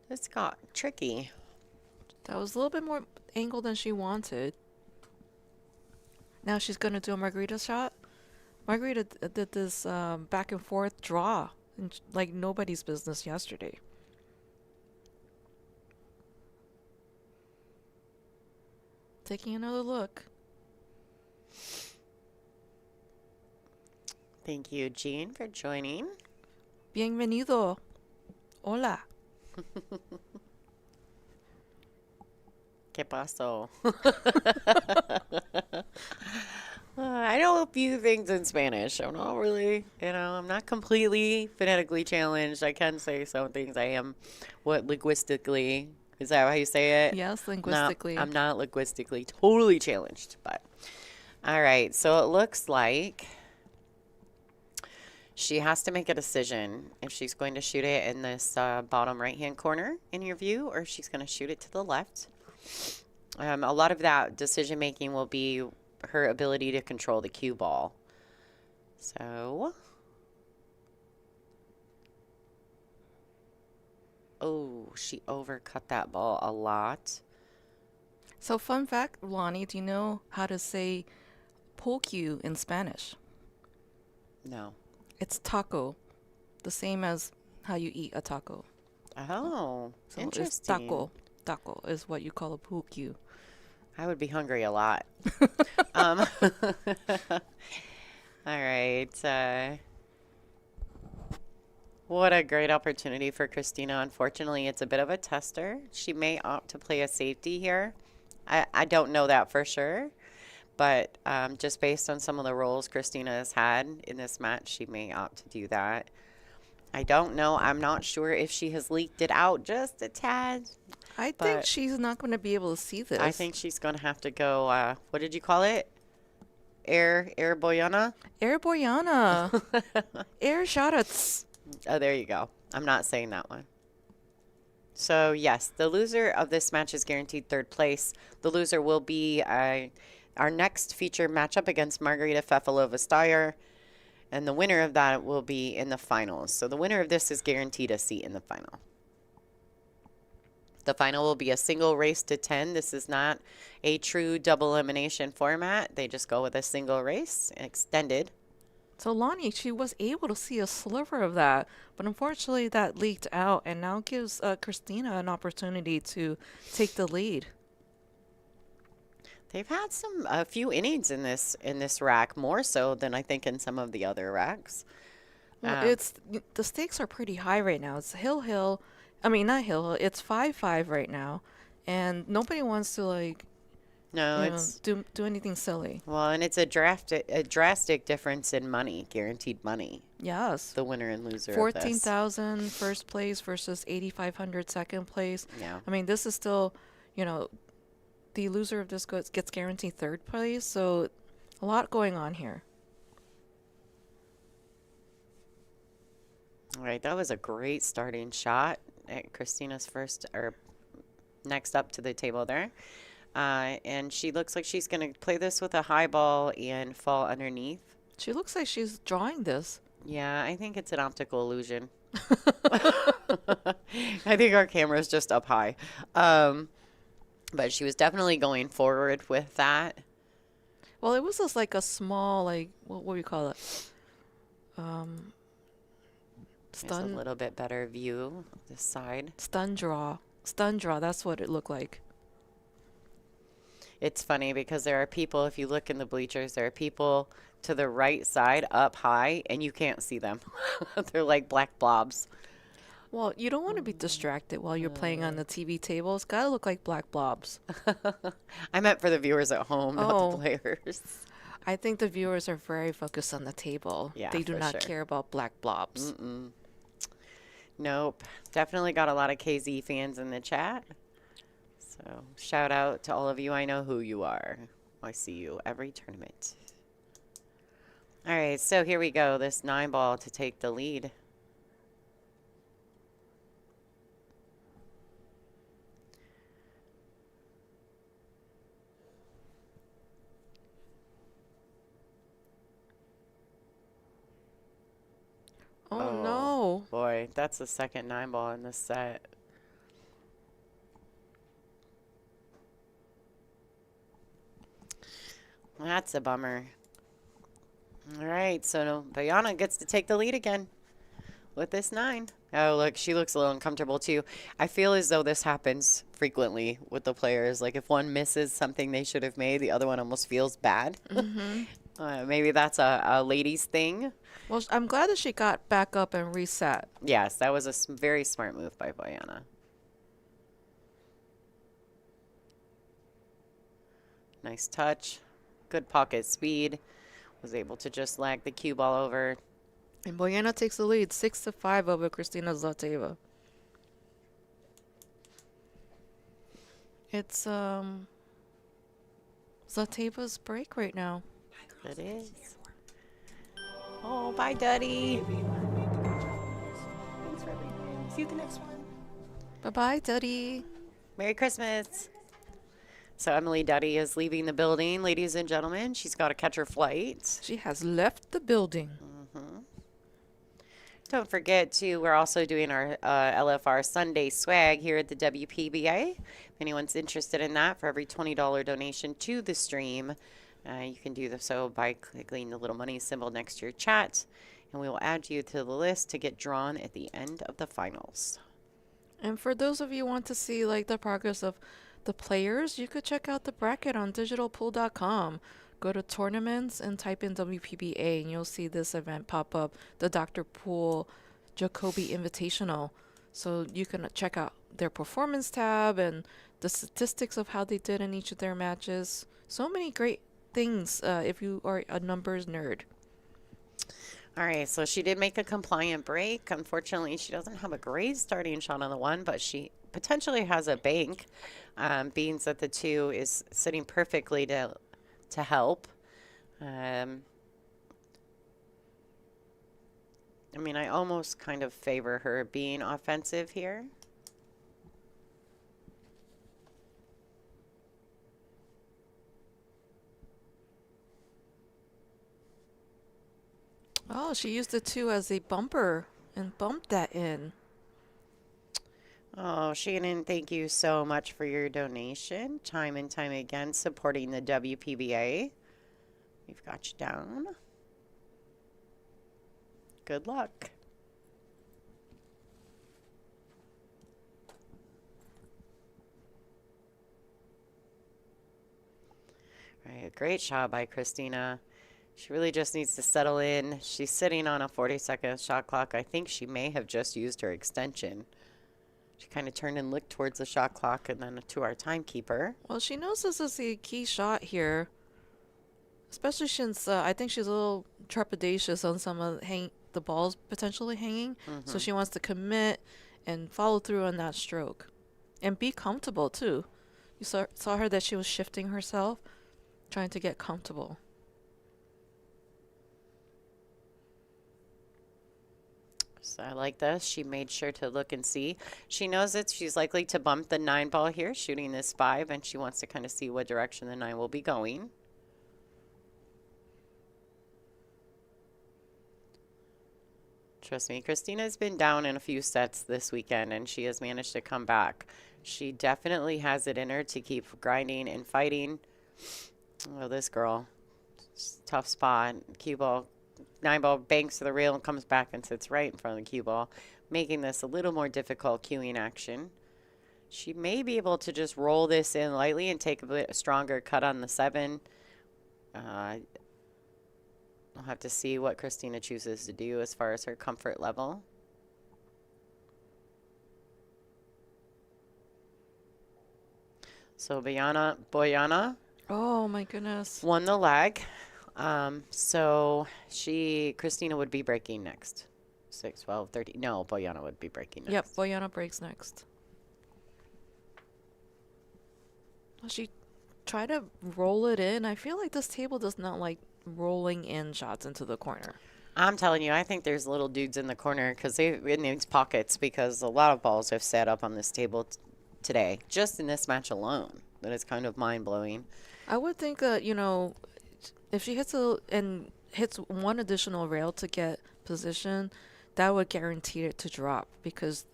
This got tricky. That was a little bit more angle than she wanted. Now she's going to do a margarita shot. Margarita did this back and forth draw like nobody's business yesterday. Taking another look. Thank you, Jean, for joining. Bienvenido. Hola. ¿Qué pasó? I know a few things in Spanish. I'm not really, I'm not completely phonetically challenged. I can say some things. I am, linguistically, is that how you say it? Yes, linguistically. No, I'm not linguistically totally challenged, but. All right, so it looks like she has to make a decision if she's going to shoot it in this bottom right-hand corner in your view, or if she's going to shoot it to the left. A lot of that decision-making will be her ability to control the cue ball. So, oh, she overcut that ball a lot. So fun fact, Lonnie, do you know how to say pool cue in Spanish? No. It's taco, the same as how you eat a taco. Oh, so interesting. It's taco. Taco is what you call a pool cue. I would be hungry a lot. All right. What a great opportunity for Kristina. Unfortunately, it's a bit of a tester. She may opt to play a safety here. I don't know that for sure. But just based on some of the roles Kristina has had in this match, she may opt to do that. I don't know. I'm not sure if she has leaked it out just a tad. I think she's not going to be able to see this. I think she's going to have to go, what did you call it? Air Bojana? Air Bojana. Air Sarac. Oh, there you go. I'm not saying that one. So, yes, the loser of this match is guaranteed 3rd place. The loser will be our next feature matchup against Margarita Fefalova-Steyer. And the winner of that will be in the finals. So the winner of this is guaranteed a seat in the final. The final will be a single race to 10. This is not a true double elimination format. They just go with a single race, extended. So Lonnie, she was able to see a sliver of that, but unfortunately that leaked out and now gives Kristina an opportunity to take the lead. They've had a few innings in this rack, more so than I think in some of the other racks. Well, the stakes are pretty high right now. It's hill. I mean, not hill. It's 5-5 right now, and nobody wants to do anything silly. Well, and it's a drastic difference in money, guaranteed money. Yes. The winner and loser. 14,000 first place versus 8,500 second place. Yeah. I mean, this is still, the loser of this gets guaranteed 3rd place. So, a lot going on here. All right, that was a great starting shot at Kristina's next up to the table there. And she looks like she's going to play this with a high ball and fall underneath. She looks like she's drawing this. Yeah, I think it's an optical illusion. I think our camera's just up high. But she was definitely going forward with that. Well, it was just like a small, like, what do you call it? There's a little bit better view of this side. Stun draw. Stun draw, that's what it looked like. It's funny because there are people, if you look in the bleachers, there are people to the right side up high and you can't see them. They're like black blobs. Well, you don't want to be distracted while you're playing on the TV table. It's got to look like black blobs. I meant for the viewers at home, not the players. I think the viewers are very focused on the table. Yeah, they do not care about black blobs. Nope. Definitely got a lot of KZ fans in the chat. So shout out to all of you. I know who you are. I see you every tournament. All right, so here we go. This 9-ball to take the lead. Oh, no. Boy, that's the second 9-ball in this set. That's a bummer. All right, so Bojana gets to take the lead again with this 9. Oh, look, she looks a little uncomfortable too. I feel as though this happens frequently with the players. Like if one misses something they should have made, the other one almost feels bad. Maybe that's a ladies thing. Well, I'm glad that she got back up and reset. Yes, that was a very smart move by Bojana. Nice touch. Good pocket speed. Was able to just lag the cue ball over. And Bojana takes the lead 6-5 over Kristina Zlateva. It's Zlateva's break right now. It is. Oh, bye, Duddy. Thanks, Ruby. See you at the next one. Bye-bye, Duddy. Merry Christmas. So Emily Duddy is leaving the building, ladies and gentlemen. She's got to catch her flight. She has left the building. Don't forget to, we're also doing our LFR Sunday swag here at the WPBA. If anyone's interested in that, for every $20 donation to the stream, you can do so by clicking the little money symbol next to your chat, and we will add you to the list to get drawn at the end of the finals. And for those of you who want to see like the progress of the players, you could check out the bracket on digitalpool.com. Go to tournaments and type in WPBA and you'll see this event pop up, the Dr. Pool Jacoby Invitational. So you can check out their performance tab and the statistics of how they did in each of their matches. So many great things if you are a numbers nerd. All right, so she did make a compliant break. Unfortunately, she doesn't have a great starting shot on the 1, but she potentially has a bank, being that the 2 is sitting perfectly to help. I mean, I almost kind of favor her being offensive here. Oh, she used the 2 as a bumper and bumped that in. Oh, Shannon, thank you so much for your donation. Time and time again, supporting the WPBA. We've got you down. Good luck. All right, great shot by Kristina. She really just needs to settle in. She's sitting on a 40-second shot clock. I think she may have just used her extension. She kind of turned and looked towards the shot clock and then to our timekeeper. Well, she knows this is a key shot here, especially since I think she's a little trepidatious on some of the balls potentially hanging. So she wants to commit and follow through on that stroke and be comfortable too. You saw her that she was shifting herself, trying to get comfortable. So I like this. She made sure to look and see. She knows that she's likely to bump the 9 ball here, shooting this 5, and she wants to kind of see what direction the 9 will be going. Trust me, Kristina's been down in a few sets this weekend, and she has managed to come back. She definitely has it in her to keep grinding and fighting. Oh, this girl. Tough spot. Cue ball. 9 ball banks to the rail and comes back and sits right in front of the cue ball, making this a little more difficult cueing action. She may be able to just roll this in lightly and take a bit stronger cut on the 7. I'll have to see what Kristina chooses to do as far as her comfort level. So Bojana. Oh my goodness. Won the leg. So Kristina would be breaking next. 6, 12, 13. No, Bojana would be breaking next. Yep, Bojana breaks next. She tried to roll it in. I feel like this table does not like rolling in shots into the corner. I'm telling you, I think there's little dudes in the corner because they in these pockets because a lot of balls have sat up on this table today, just in this match alone. That is kind of mind-blowing. I would think that, you know, if she hits one additional rail to get position, that would guarantee it to drop because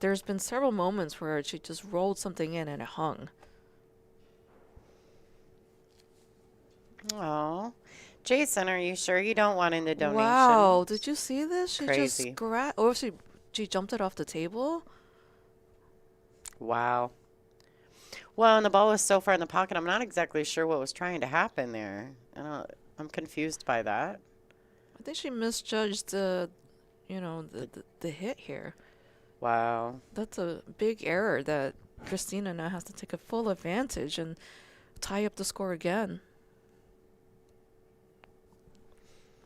there's been several moments where she just rolled something in and it hung. Oh, Jason, are you sure you don't want in the donation? Wow, did you see this? She Crazy. just grabbed, or she jumped it off the table. Wow. Well, and the ball was so far in the pocket, I'm not exactly sure what was trying to happen there. I'm confused by that. I think she misjudged the hit here. Wow. That's a big error that Kristina now has to take a full advantage and tie up the score again.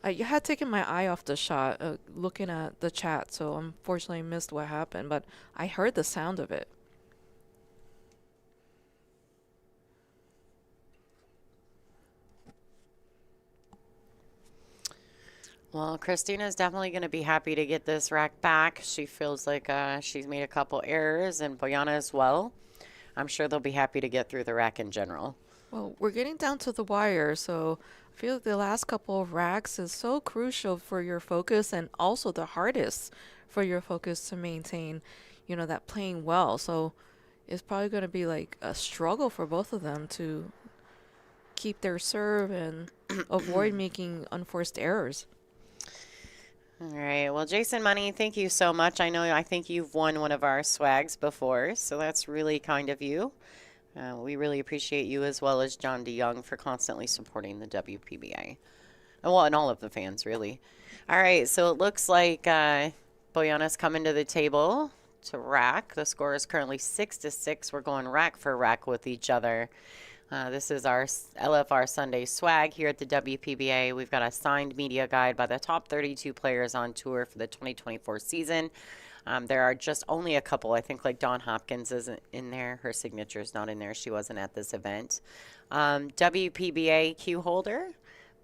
I had taken my eye off the shot, looking at the chat, so unfortunately missed what happened, but I heard the sound of it. Well, Kristina's definitely going to be happy to get this rack back. She feels like she's made a couple errors, and Bojana as well. I'm sure they'll be happy to get through the rack in general. Well, we're getting down to the wire, so I feel like the last couple of racks is so crucial for your focus and also the hardest for your focus to maintain, you know, that playing well. So it's probably going to be like a struggle for both of them to keep their serve and avoid making unforced errors. All right. Well, Jason Money, thank you so much. I think you've won one of our swags before, so that's really kind of you. We really appreciate you as well as John DeYoung for constantly supporting the WPBA. Well, and all of the fans, really. All right, so it looks like Bojana's coming to the table to rack. The score is currently 6-6. We're going rack for rack with each other. This is our LFR Sunday swag here at the WPBA. We've got a signed media guide by the top 32 players on tour for the 2024 season. There are just only a couple. I think like Dawn Hopkins isn't in there. Her signature's not in there. She wasn't at this event. WPBA cue holder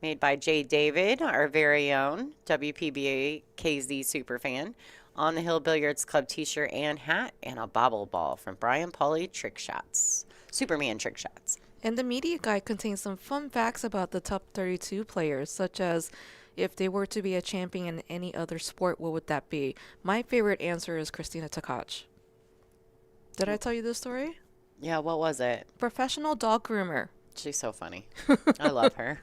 made by Jay David, our very own WPBA KZ superfan. On the Hill Billiards Club t-shirt and hat, and a bobble ball from Brian Pauly Trick Shots. Superman Trick Shots. And the media guide contains some fun facts about the top 32 players, such as if they were to be a champion in any other sport, what would that be? My favorite answer is Kristina Tkach. Did I tell you this story? Yeah, what was it? Professional dog groomer. She's so funny. I love her.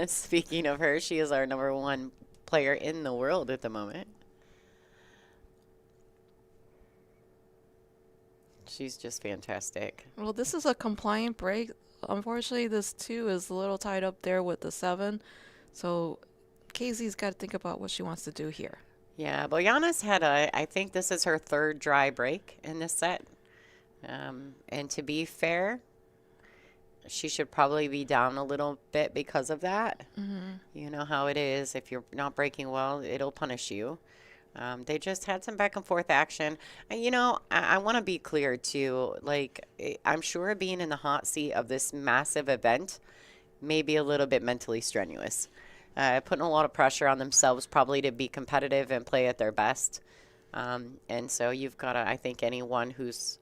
Speaking of her, she is our #1 player in the world at the moment. She's just fantastic. Well, this is a compliant break. Unfortunately, this 2 is a little tied up there with the 7. So KZ's got to think about what she wants to do here. Yeah, Bojana's had I think this is her 3rd dry break in this set. And to be fair, she should probably be down a little bit because of that. Mm-hmm. You know how it is. If you're not breaking well, it'll punish you. They just had some back and forth action. And, you know, I want to be clear, too. Like, I'm sure being in the hot seat of this massive event may be a little bit mentally strenuous. putting a lot of pressure on themselves probably to be competitive and play at their best. And so you've got to, I think anyone who's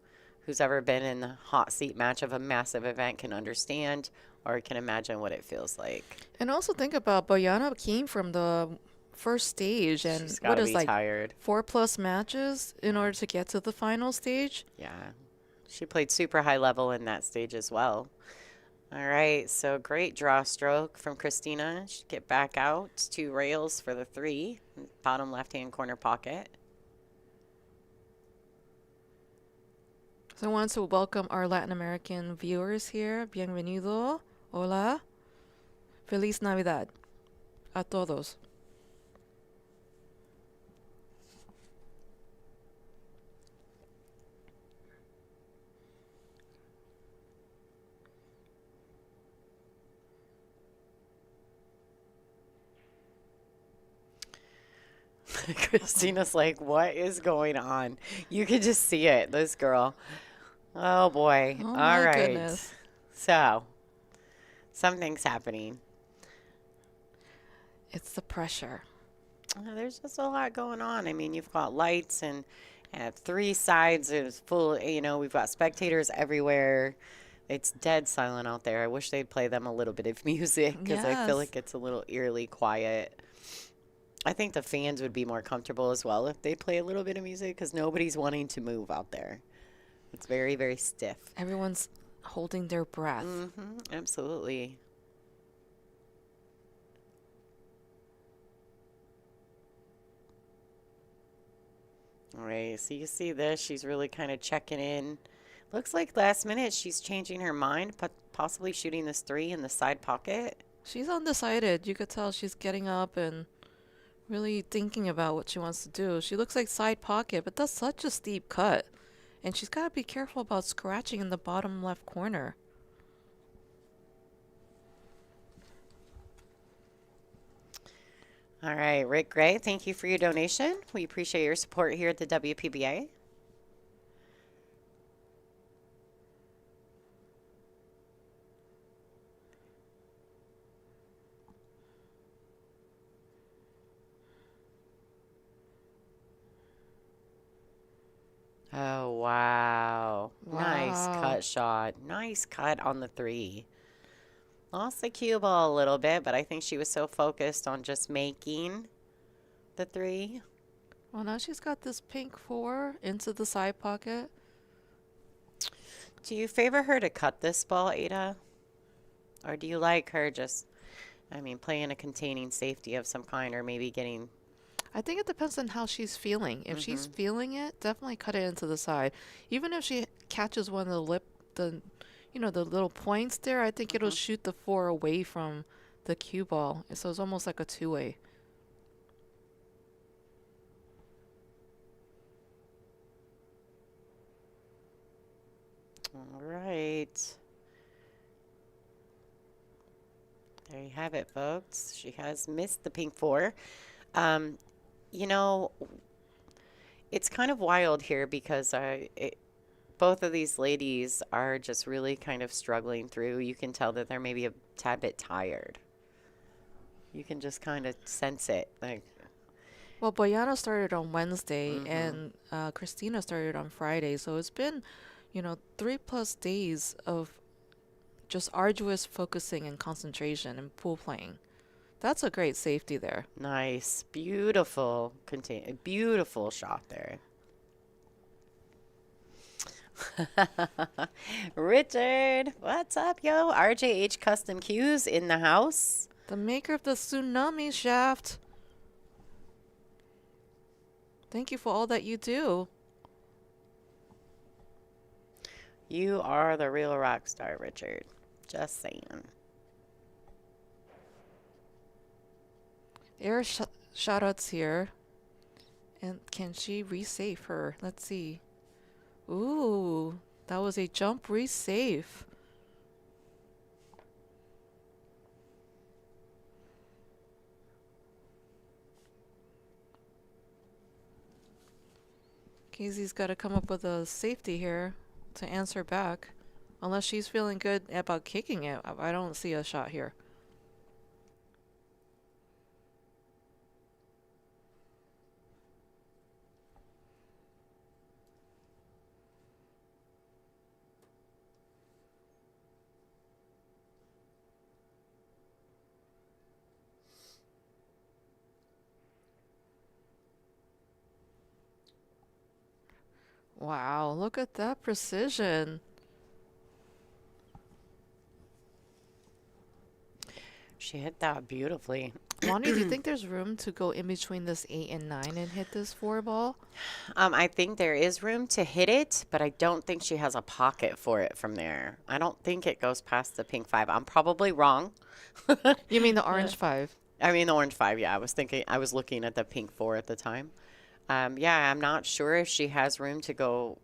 ever been in the hot seat match of a massive event can understand or can imagine what it feels like. And also think about Bojana came from the first stage, and She's what gotta is be like tired. 4+ matches in order to get to the final stage. Yeah. She played super high level in that stage as well. All right, so great draw stroke from Kristina. She get back out 2 rails for the 3, bottom left-hand corner pocket. So I want to welcome our Latin American viewers here. Bienvenido. Hola. Feliz Navidad. A todos. Kristina's like, what is going on? You can just see it, this girl. Oh boy. Oh All my right. goodness. So, something's happening. It's the pressure. There's just a lot going on. I mean, you've got lights and at 3 sides. It's full, you know, we've got spectators everywhere. It's dead silent out there. I wish they'd play them a little bit of music because I feel Yes. like it's a little eerily quiet. I think the fans would be more comfortable as well if they play a little bit of music because nobody's wanting to move out there. It's very, very stiff. Everyone's holding their breath. Absolutely. All right, so you see this. She's really kind of checking in. Looks like last minute she's changing her mind, but possibly shooting this 3 in the side pocket. She's undecided. You could tell she's getting up and really thinking about what she wants to do. She looks like side pocket, but that's such a steep cut. And she's got to be careful about scratching in the bottom left corner. All right, Rick Gray, thank you for your donation. We appreciate your support here at the WPBA. Oh, wow. Nice Wow. cut shot. Nice cut on the 3. Lost the cue ball a little bit, but I think she was so focused on just making the 3. Well, now she's got this pink 4 into the side pocket. Do you favor her to cut this ball, Ada? Or do you like her just, I mean, playing a containing safety of some kind or maybe getting... I think it depends on how she's feeling. If she's feeling it, definitely cut it into the side. Even if she catches one of the little points there, I think it'll shoot the 4 away from the cue ball. So it's almost like a 2-way. All right. There you have it, folks. She has missed the pink 4. You know, it's kind of wild here because both of these ladies are just really kind of struggling through. You can tell that they're maybe a tad bit tired. You can just kind of sense it. Like, Well, Bojana started on Wednesday and Kristina started on Friday. So it's been, 3+ days of just arduous focusing and concentration and pool playing. That's a great safety there. nice, beautiful, beautiful shot there. Richard, what's up, yo? RJH Custom Cues in the house. The maker of the tsunami shaft. Thank you for all that you do. You are the real rock star, Richard. Just saying. Air shoutouts here. And can she resave her? Let's see. Ooh, that was a jump resave. Casey's got to come up with a safety here to answer back. Unless she's feeling good about kicking it. I don't see a shot here. Wow, look at that precision. She hit that beautifully. Lonnie, do you think there's room to go in between this 8 and 9 and hit this 4 ball? I think there is room to hit it, but I don't think she has a pocket for it from there. I don't think it goes past the pink 5. I'm probably wrong. You mean the orange 5? I mean the orange 5, yeah. I was looking at the pink 4 at the time. Yeah, I'm not sure if she has room to go,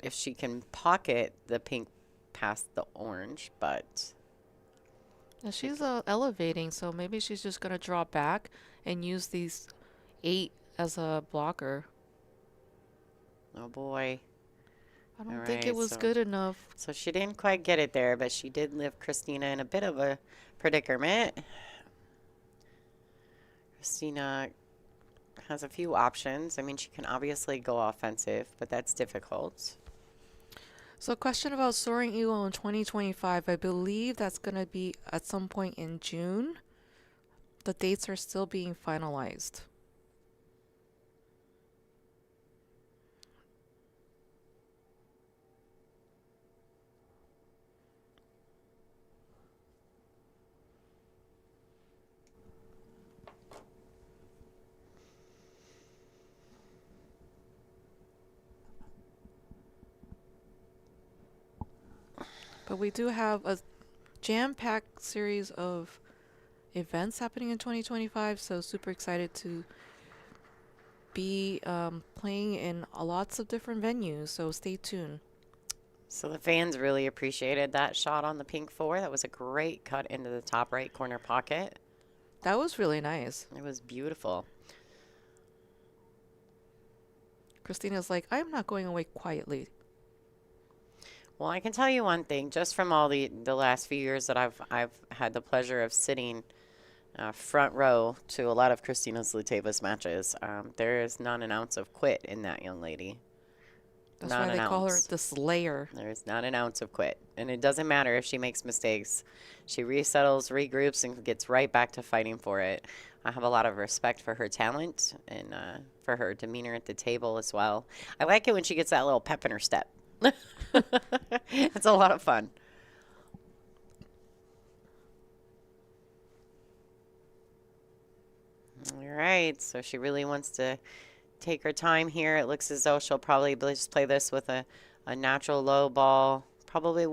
if she can pocket the pink past the orange, but... Yeah, she's elevating, so maybe she's just going to draw back and use these 8 as a blocker. Oh boy. I don't think it was good enough. So she didn't quite get it there, but she did leave Kristina in a bit of a predicament. Kristina has a few options. I mean, she can obviously go offensive, but that's difficult. So, question about Soaring Eagle in 2025. I believe that's going to be at some point in June. The dates are still being finalized. But we do have a jam-packed series of events happening in 2025, so super excited to be playing in lots of different venues, so stay tuned. So the fans really appreciated that shot on the pink 4. That was a great cut into the top right corner pocket. That was really nice. It was beautiful. Kristina's like, I'm not going away quietly. Well, I can tell you one thing, just from all the last few years that I've had the pleasure of sitting front row to a lot of Kristina Zlateva's matches, there is not an ounce of quit in that young lady. That's why they call her the Slayer. There is not an ounce of quit. And it doesn't matter if she makes mistakes. She resettles, regroups, and gets right back to fighting for it. I have a lot of respect for her talent and for her demeanor at the table as well. I like it when she gets that little pep in her step. It's a lot of fun. All right, so she really wants to take her time here. It looks as though she'll probably just play this with a natural low ball, probably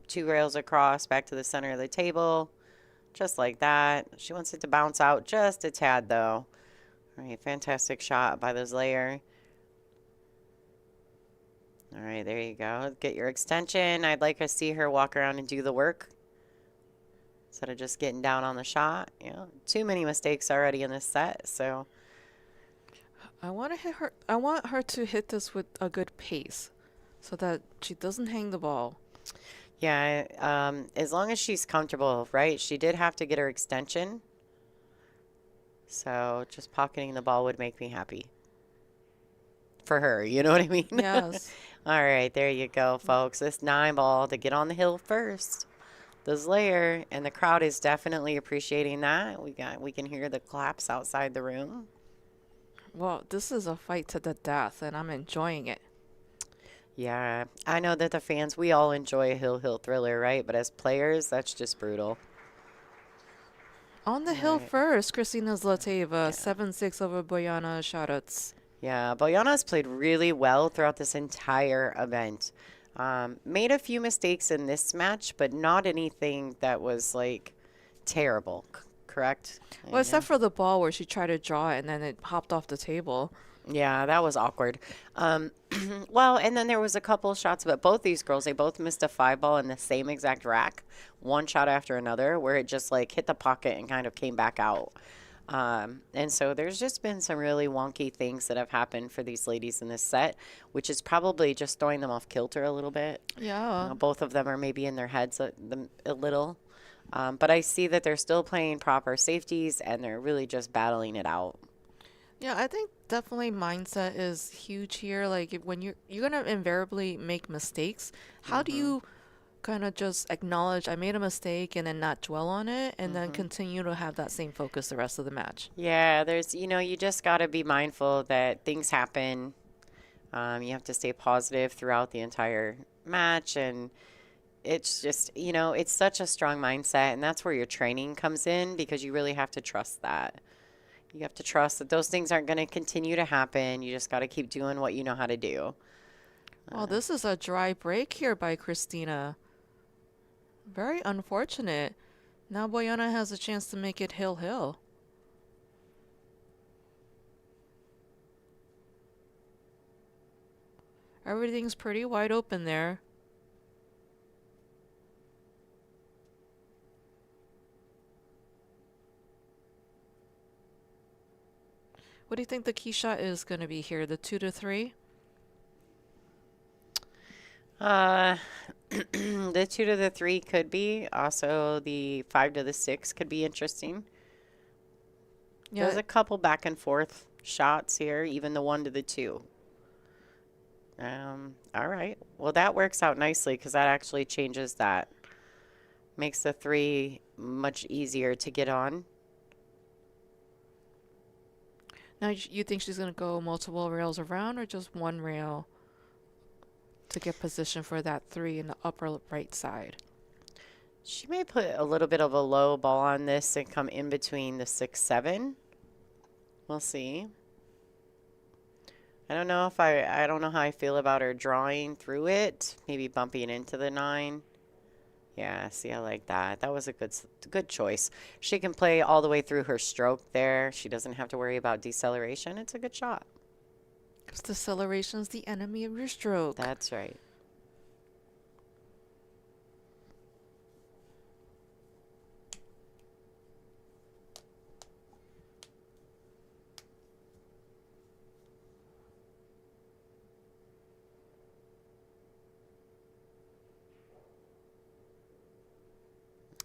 2 rails across, back to the center of the table, just like that. She wants it to bounce out just a tad, though. All right, fantastic shot by the Slayer. All right, there you go. Get your extension. I'd like to see her walk around and do the work instead of just getting down on the shot. You know, too many mistakes already in this set, so... I want her to hit this with a good pace so that she doesn't hang the ball. Yeah, as long as she's comfortable, right? She did have to get her extension. So just pocketing the ball would make me happy. For her, you know what I mean? Yes. All right, there you go, folks. This 9 ball to get on the hill first. The Slayer, and the crowd is definitely appreciating that. We can hear the claps outside the room. Well, this is a fight to the death, and I'm enjoying it. Yeah, I know that the fans, we all enjoy a hill thriller, right? But as players, that's just brutal. On the hill first, Kristina Zlateva, 7-6 over Bojana Sarac. Yeah, Bojana's played really well throughout this entire event. Made a few mistakes in this match, but not anything that was, like, terrible, correct? Well, except for the ball where she tried to draw it and then it hopped off the table. Yeah, that was awkward. Well, and then there was a couple shots, but both these girls, they both missed a 5 ball in the same exact rack, one shot after another, where it just, like, hit the pocket and kind of came back out. And so there's just been some really wonky things that have happened for these ladies in this set, which is probably just throwing them off kilter a little bit. Yeah. Both of them are maybe in their heads a little. But I see that they're still playing proper safeties, and they're really just battling it out. Yeah, I think definitely mindset is huge here. Like when you're gonna invariably make mistakes, how do you kind of just acknowledge I made a mistake and then not dwell on it and then continue to have that same focus the rest of the match? Yeah, there's, you just got to be mindful that things happen. You have to stay positive throughout the entire match, and it's just, it's such a strong mindset, and that's where your training comes in because you really have to trust that. You have to trust that those things aren't going to continue to happen. You just got to keep doing what you know how to do. Oh, this is a dry break here by Kristina. Very unfortunate. Now Bojana has a chance to make it hill-hill. Everything's pretty wide open there. What do you think the key shot is going to be here? The 2 to 3? The 2 to the 3 could be. Also, the 5 to the 6 could be interesting. Yeah. There's a couple back and forth shots here, even the 1 to the 2. All right. Well, that works out nicely because that actually changes that. Makes the 3 much easier to get on. Now, you think she's going to go multiple rails around or just one rail to get position for that 3 in the upper right side? She may put a little bit of a low ball on this and come in between the 6, 7. We'll see. I don't know how I feel about her drawing through it. Maybe bumping into the 9. Yeah, see, I like that. That was a good choice. She can play all the way through her stroke there. She doesn't have to worry about deceleration. It's a good shot. Because deceleration's the enemy of your stroke. That's right.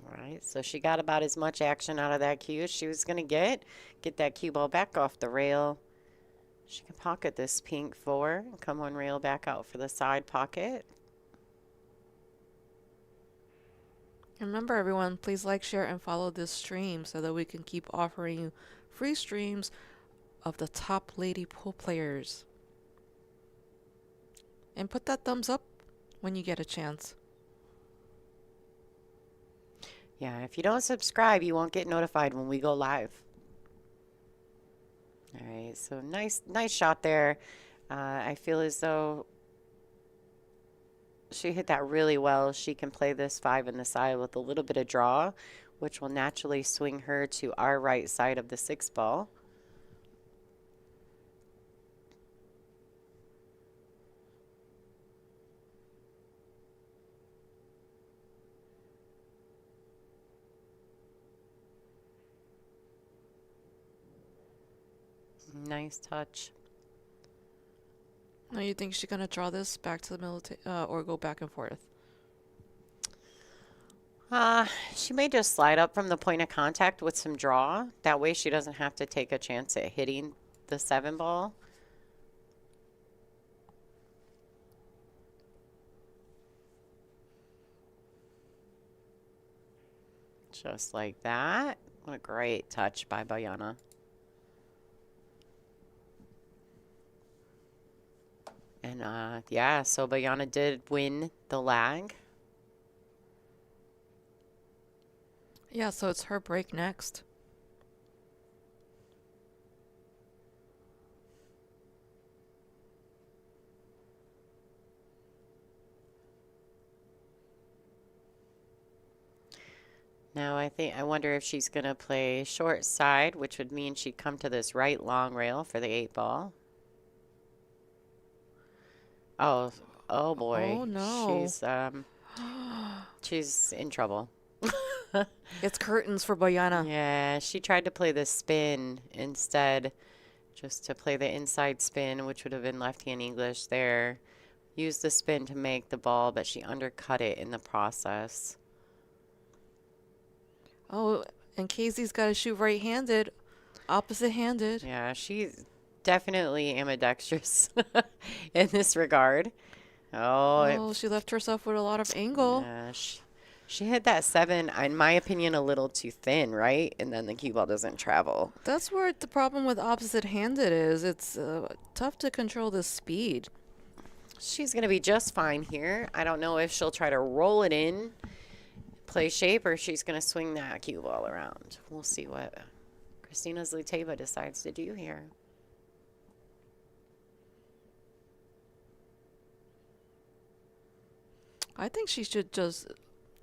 All right, so she got about as much action out of that cue as she was going to get that cue ball back off the rail. She can pocket this pink 4 and come 1 rail back out for the side pocket. Remember, everyone, please like, share, and follow this stream so that we can keep offering you free streams of the top lady pool players. And put that thumbs up when you get a chance. Yeah, if you don't subscribe, you won't get notified when we go live. All right, so nice shot there. I feel as though she hit that really well. She can play this 5 in the side with a little bit of draw, which will naturally swing her to our right side of the 6 ball. Nice touch. Now, you think she's going to draw this back to the military or go back and forth? She may just slide up from the point of contact with some draw. That way she doesn't have to take a chance at hitting the 7 ball. Just like that. What a great touch by Bojana. And yeah, so Bojana did win the lag. Yeah, so it's her break next. Now I wonder if she's going to play short side, which would mean she'd come to this right long rail for the 8 ball. Oh boy. Oh no. She's in trouble. It's curtains for Bojana. Yeah, she tried to play the spin instead, just to play the inside spin, which would have been left-hand English there. Used the spin to make the ball, but she undercut it in the process. Oh, and Casey's got to shoot right-handed, opposite-handed. Yeah, she's definitely ambidextrous in this regard. Oh, she left herself with a lot of angle. Yeah, She hit that 7, in my opinion, a little too thin, right? And then the cue ball doesn't travel. That's where the problem with opposite-handed is. It's tough to control the speed. She's going to be just fine here. I don't know if she'll try to roll it in, play shape, or she's going to swing that cue ball around. We'll see what Kristina Zlateva decides to do here. I think she should just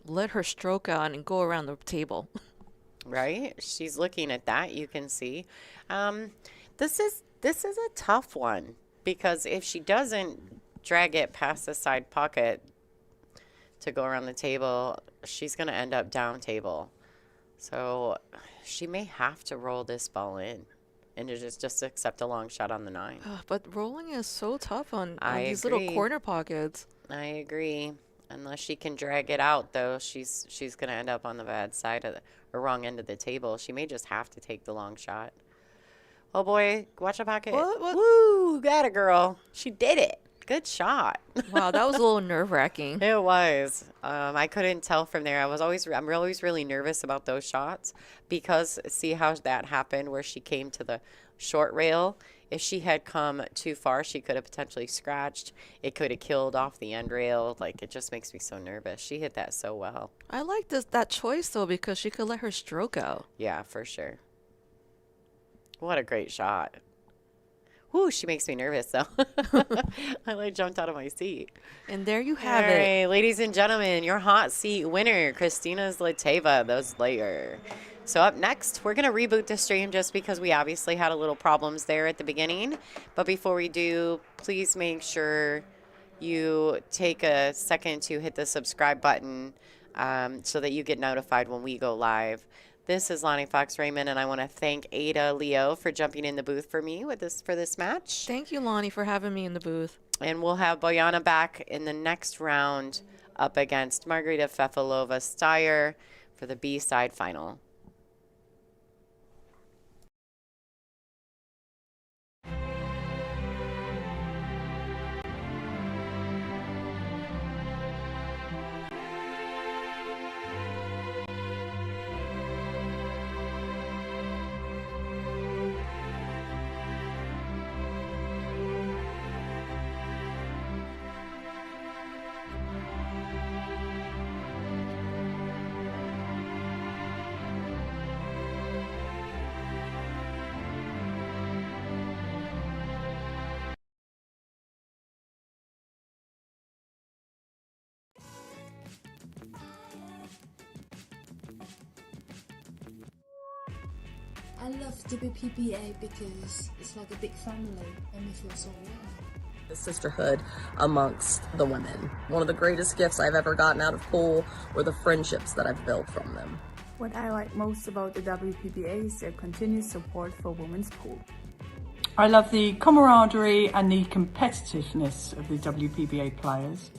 let her stroke out and go around the table. Right? She's looking at that, you can see. This is a tough one because if she doesn't drag it past the side pocket to go around the table, she's going to end up down table. So she may have to roll this ball in and to just accept a long shot on the 9. But rolling is so tough on these agree. little corner pockets. I agree. Unless she can drag it out, though, she's going to end up on the bad side of or wrong end of the table. She may just have to take the long shot. Oh, boy. Watch the pocket. What? Woo! Got it, girl. She did it. Good shot. Wow, that was a little nerve-wracking. It was. I couldn't tell from there. I'm always really nervous about those shots because see how that happened where she came to the short rail. If she had come too far, she could have potentially scratched. It could have killed off the end rail. Like, it just makes me so nervous. She hit that so well. I like that choice, though, because she could let her stroke out. Yeah, for sure. What a great shot. Whoo, she makes me nervous, though. I jumped out of my seat. And there you have All it. right, ladies and gentlemen, your hot seat winner, Kristina Zlateva, the Slayer. So up next, we're going to reboot the stream just because we obviously had a little problems there at the beginning. But before we do, please make sure you take a second to hit the subscribe button so that you get notified when we go live. This is Lonnie Fox Raymond, and I want to thank Ada Leo for jumping in the booth for me for this match. Thank you, Lonnie, for having me in the booth. And we'll have Bojana back in the next round up against Margarita Fefalova-Steyer for the B-side final. I love WPBA because it's like a big family and we feel so warm. The sisterhood amongst the women. One of the greatest gifts I've ever gotten out of pool were the friendships that I've built from them. What I like most about the WPBA is their continued support for women's pool. I love the camaraderie and the competitiveness of the WPBA players.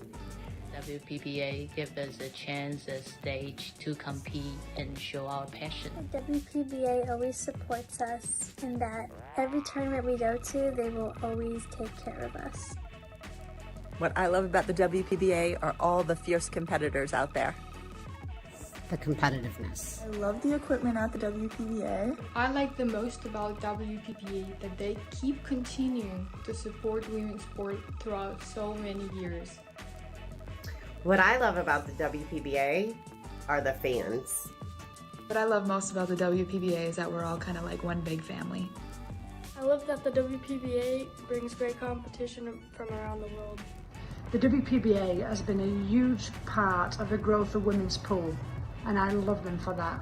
WPBA gives us a chance, a stage to compete and show our passion. The WPBA always supports us in that every tournament we go to, they will always take care of us. What I love about the WPBA are all the fierce competitors out there. The competitiveness. I love the equipment at the WPBA. I like the most about WPBA that they keep continuing to support women's sport throughout so many years. What I love about the WPBA are the fans. What I love most about the WPBA is that we're all kind of like one big family. I love that the WPBA brings great competition from around the world. The WPBA has been a huge part of the growth of women's pool, and I love them for that.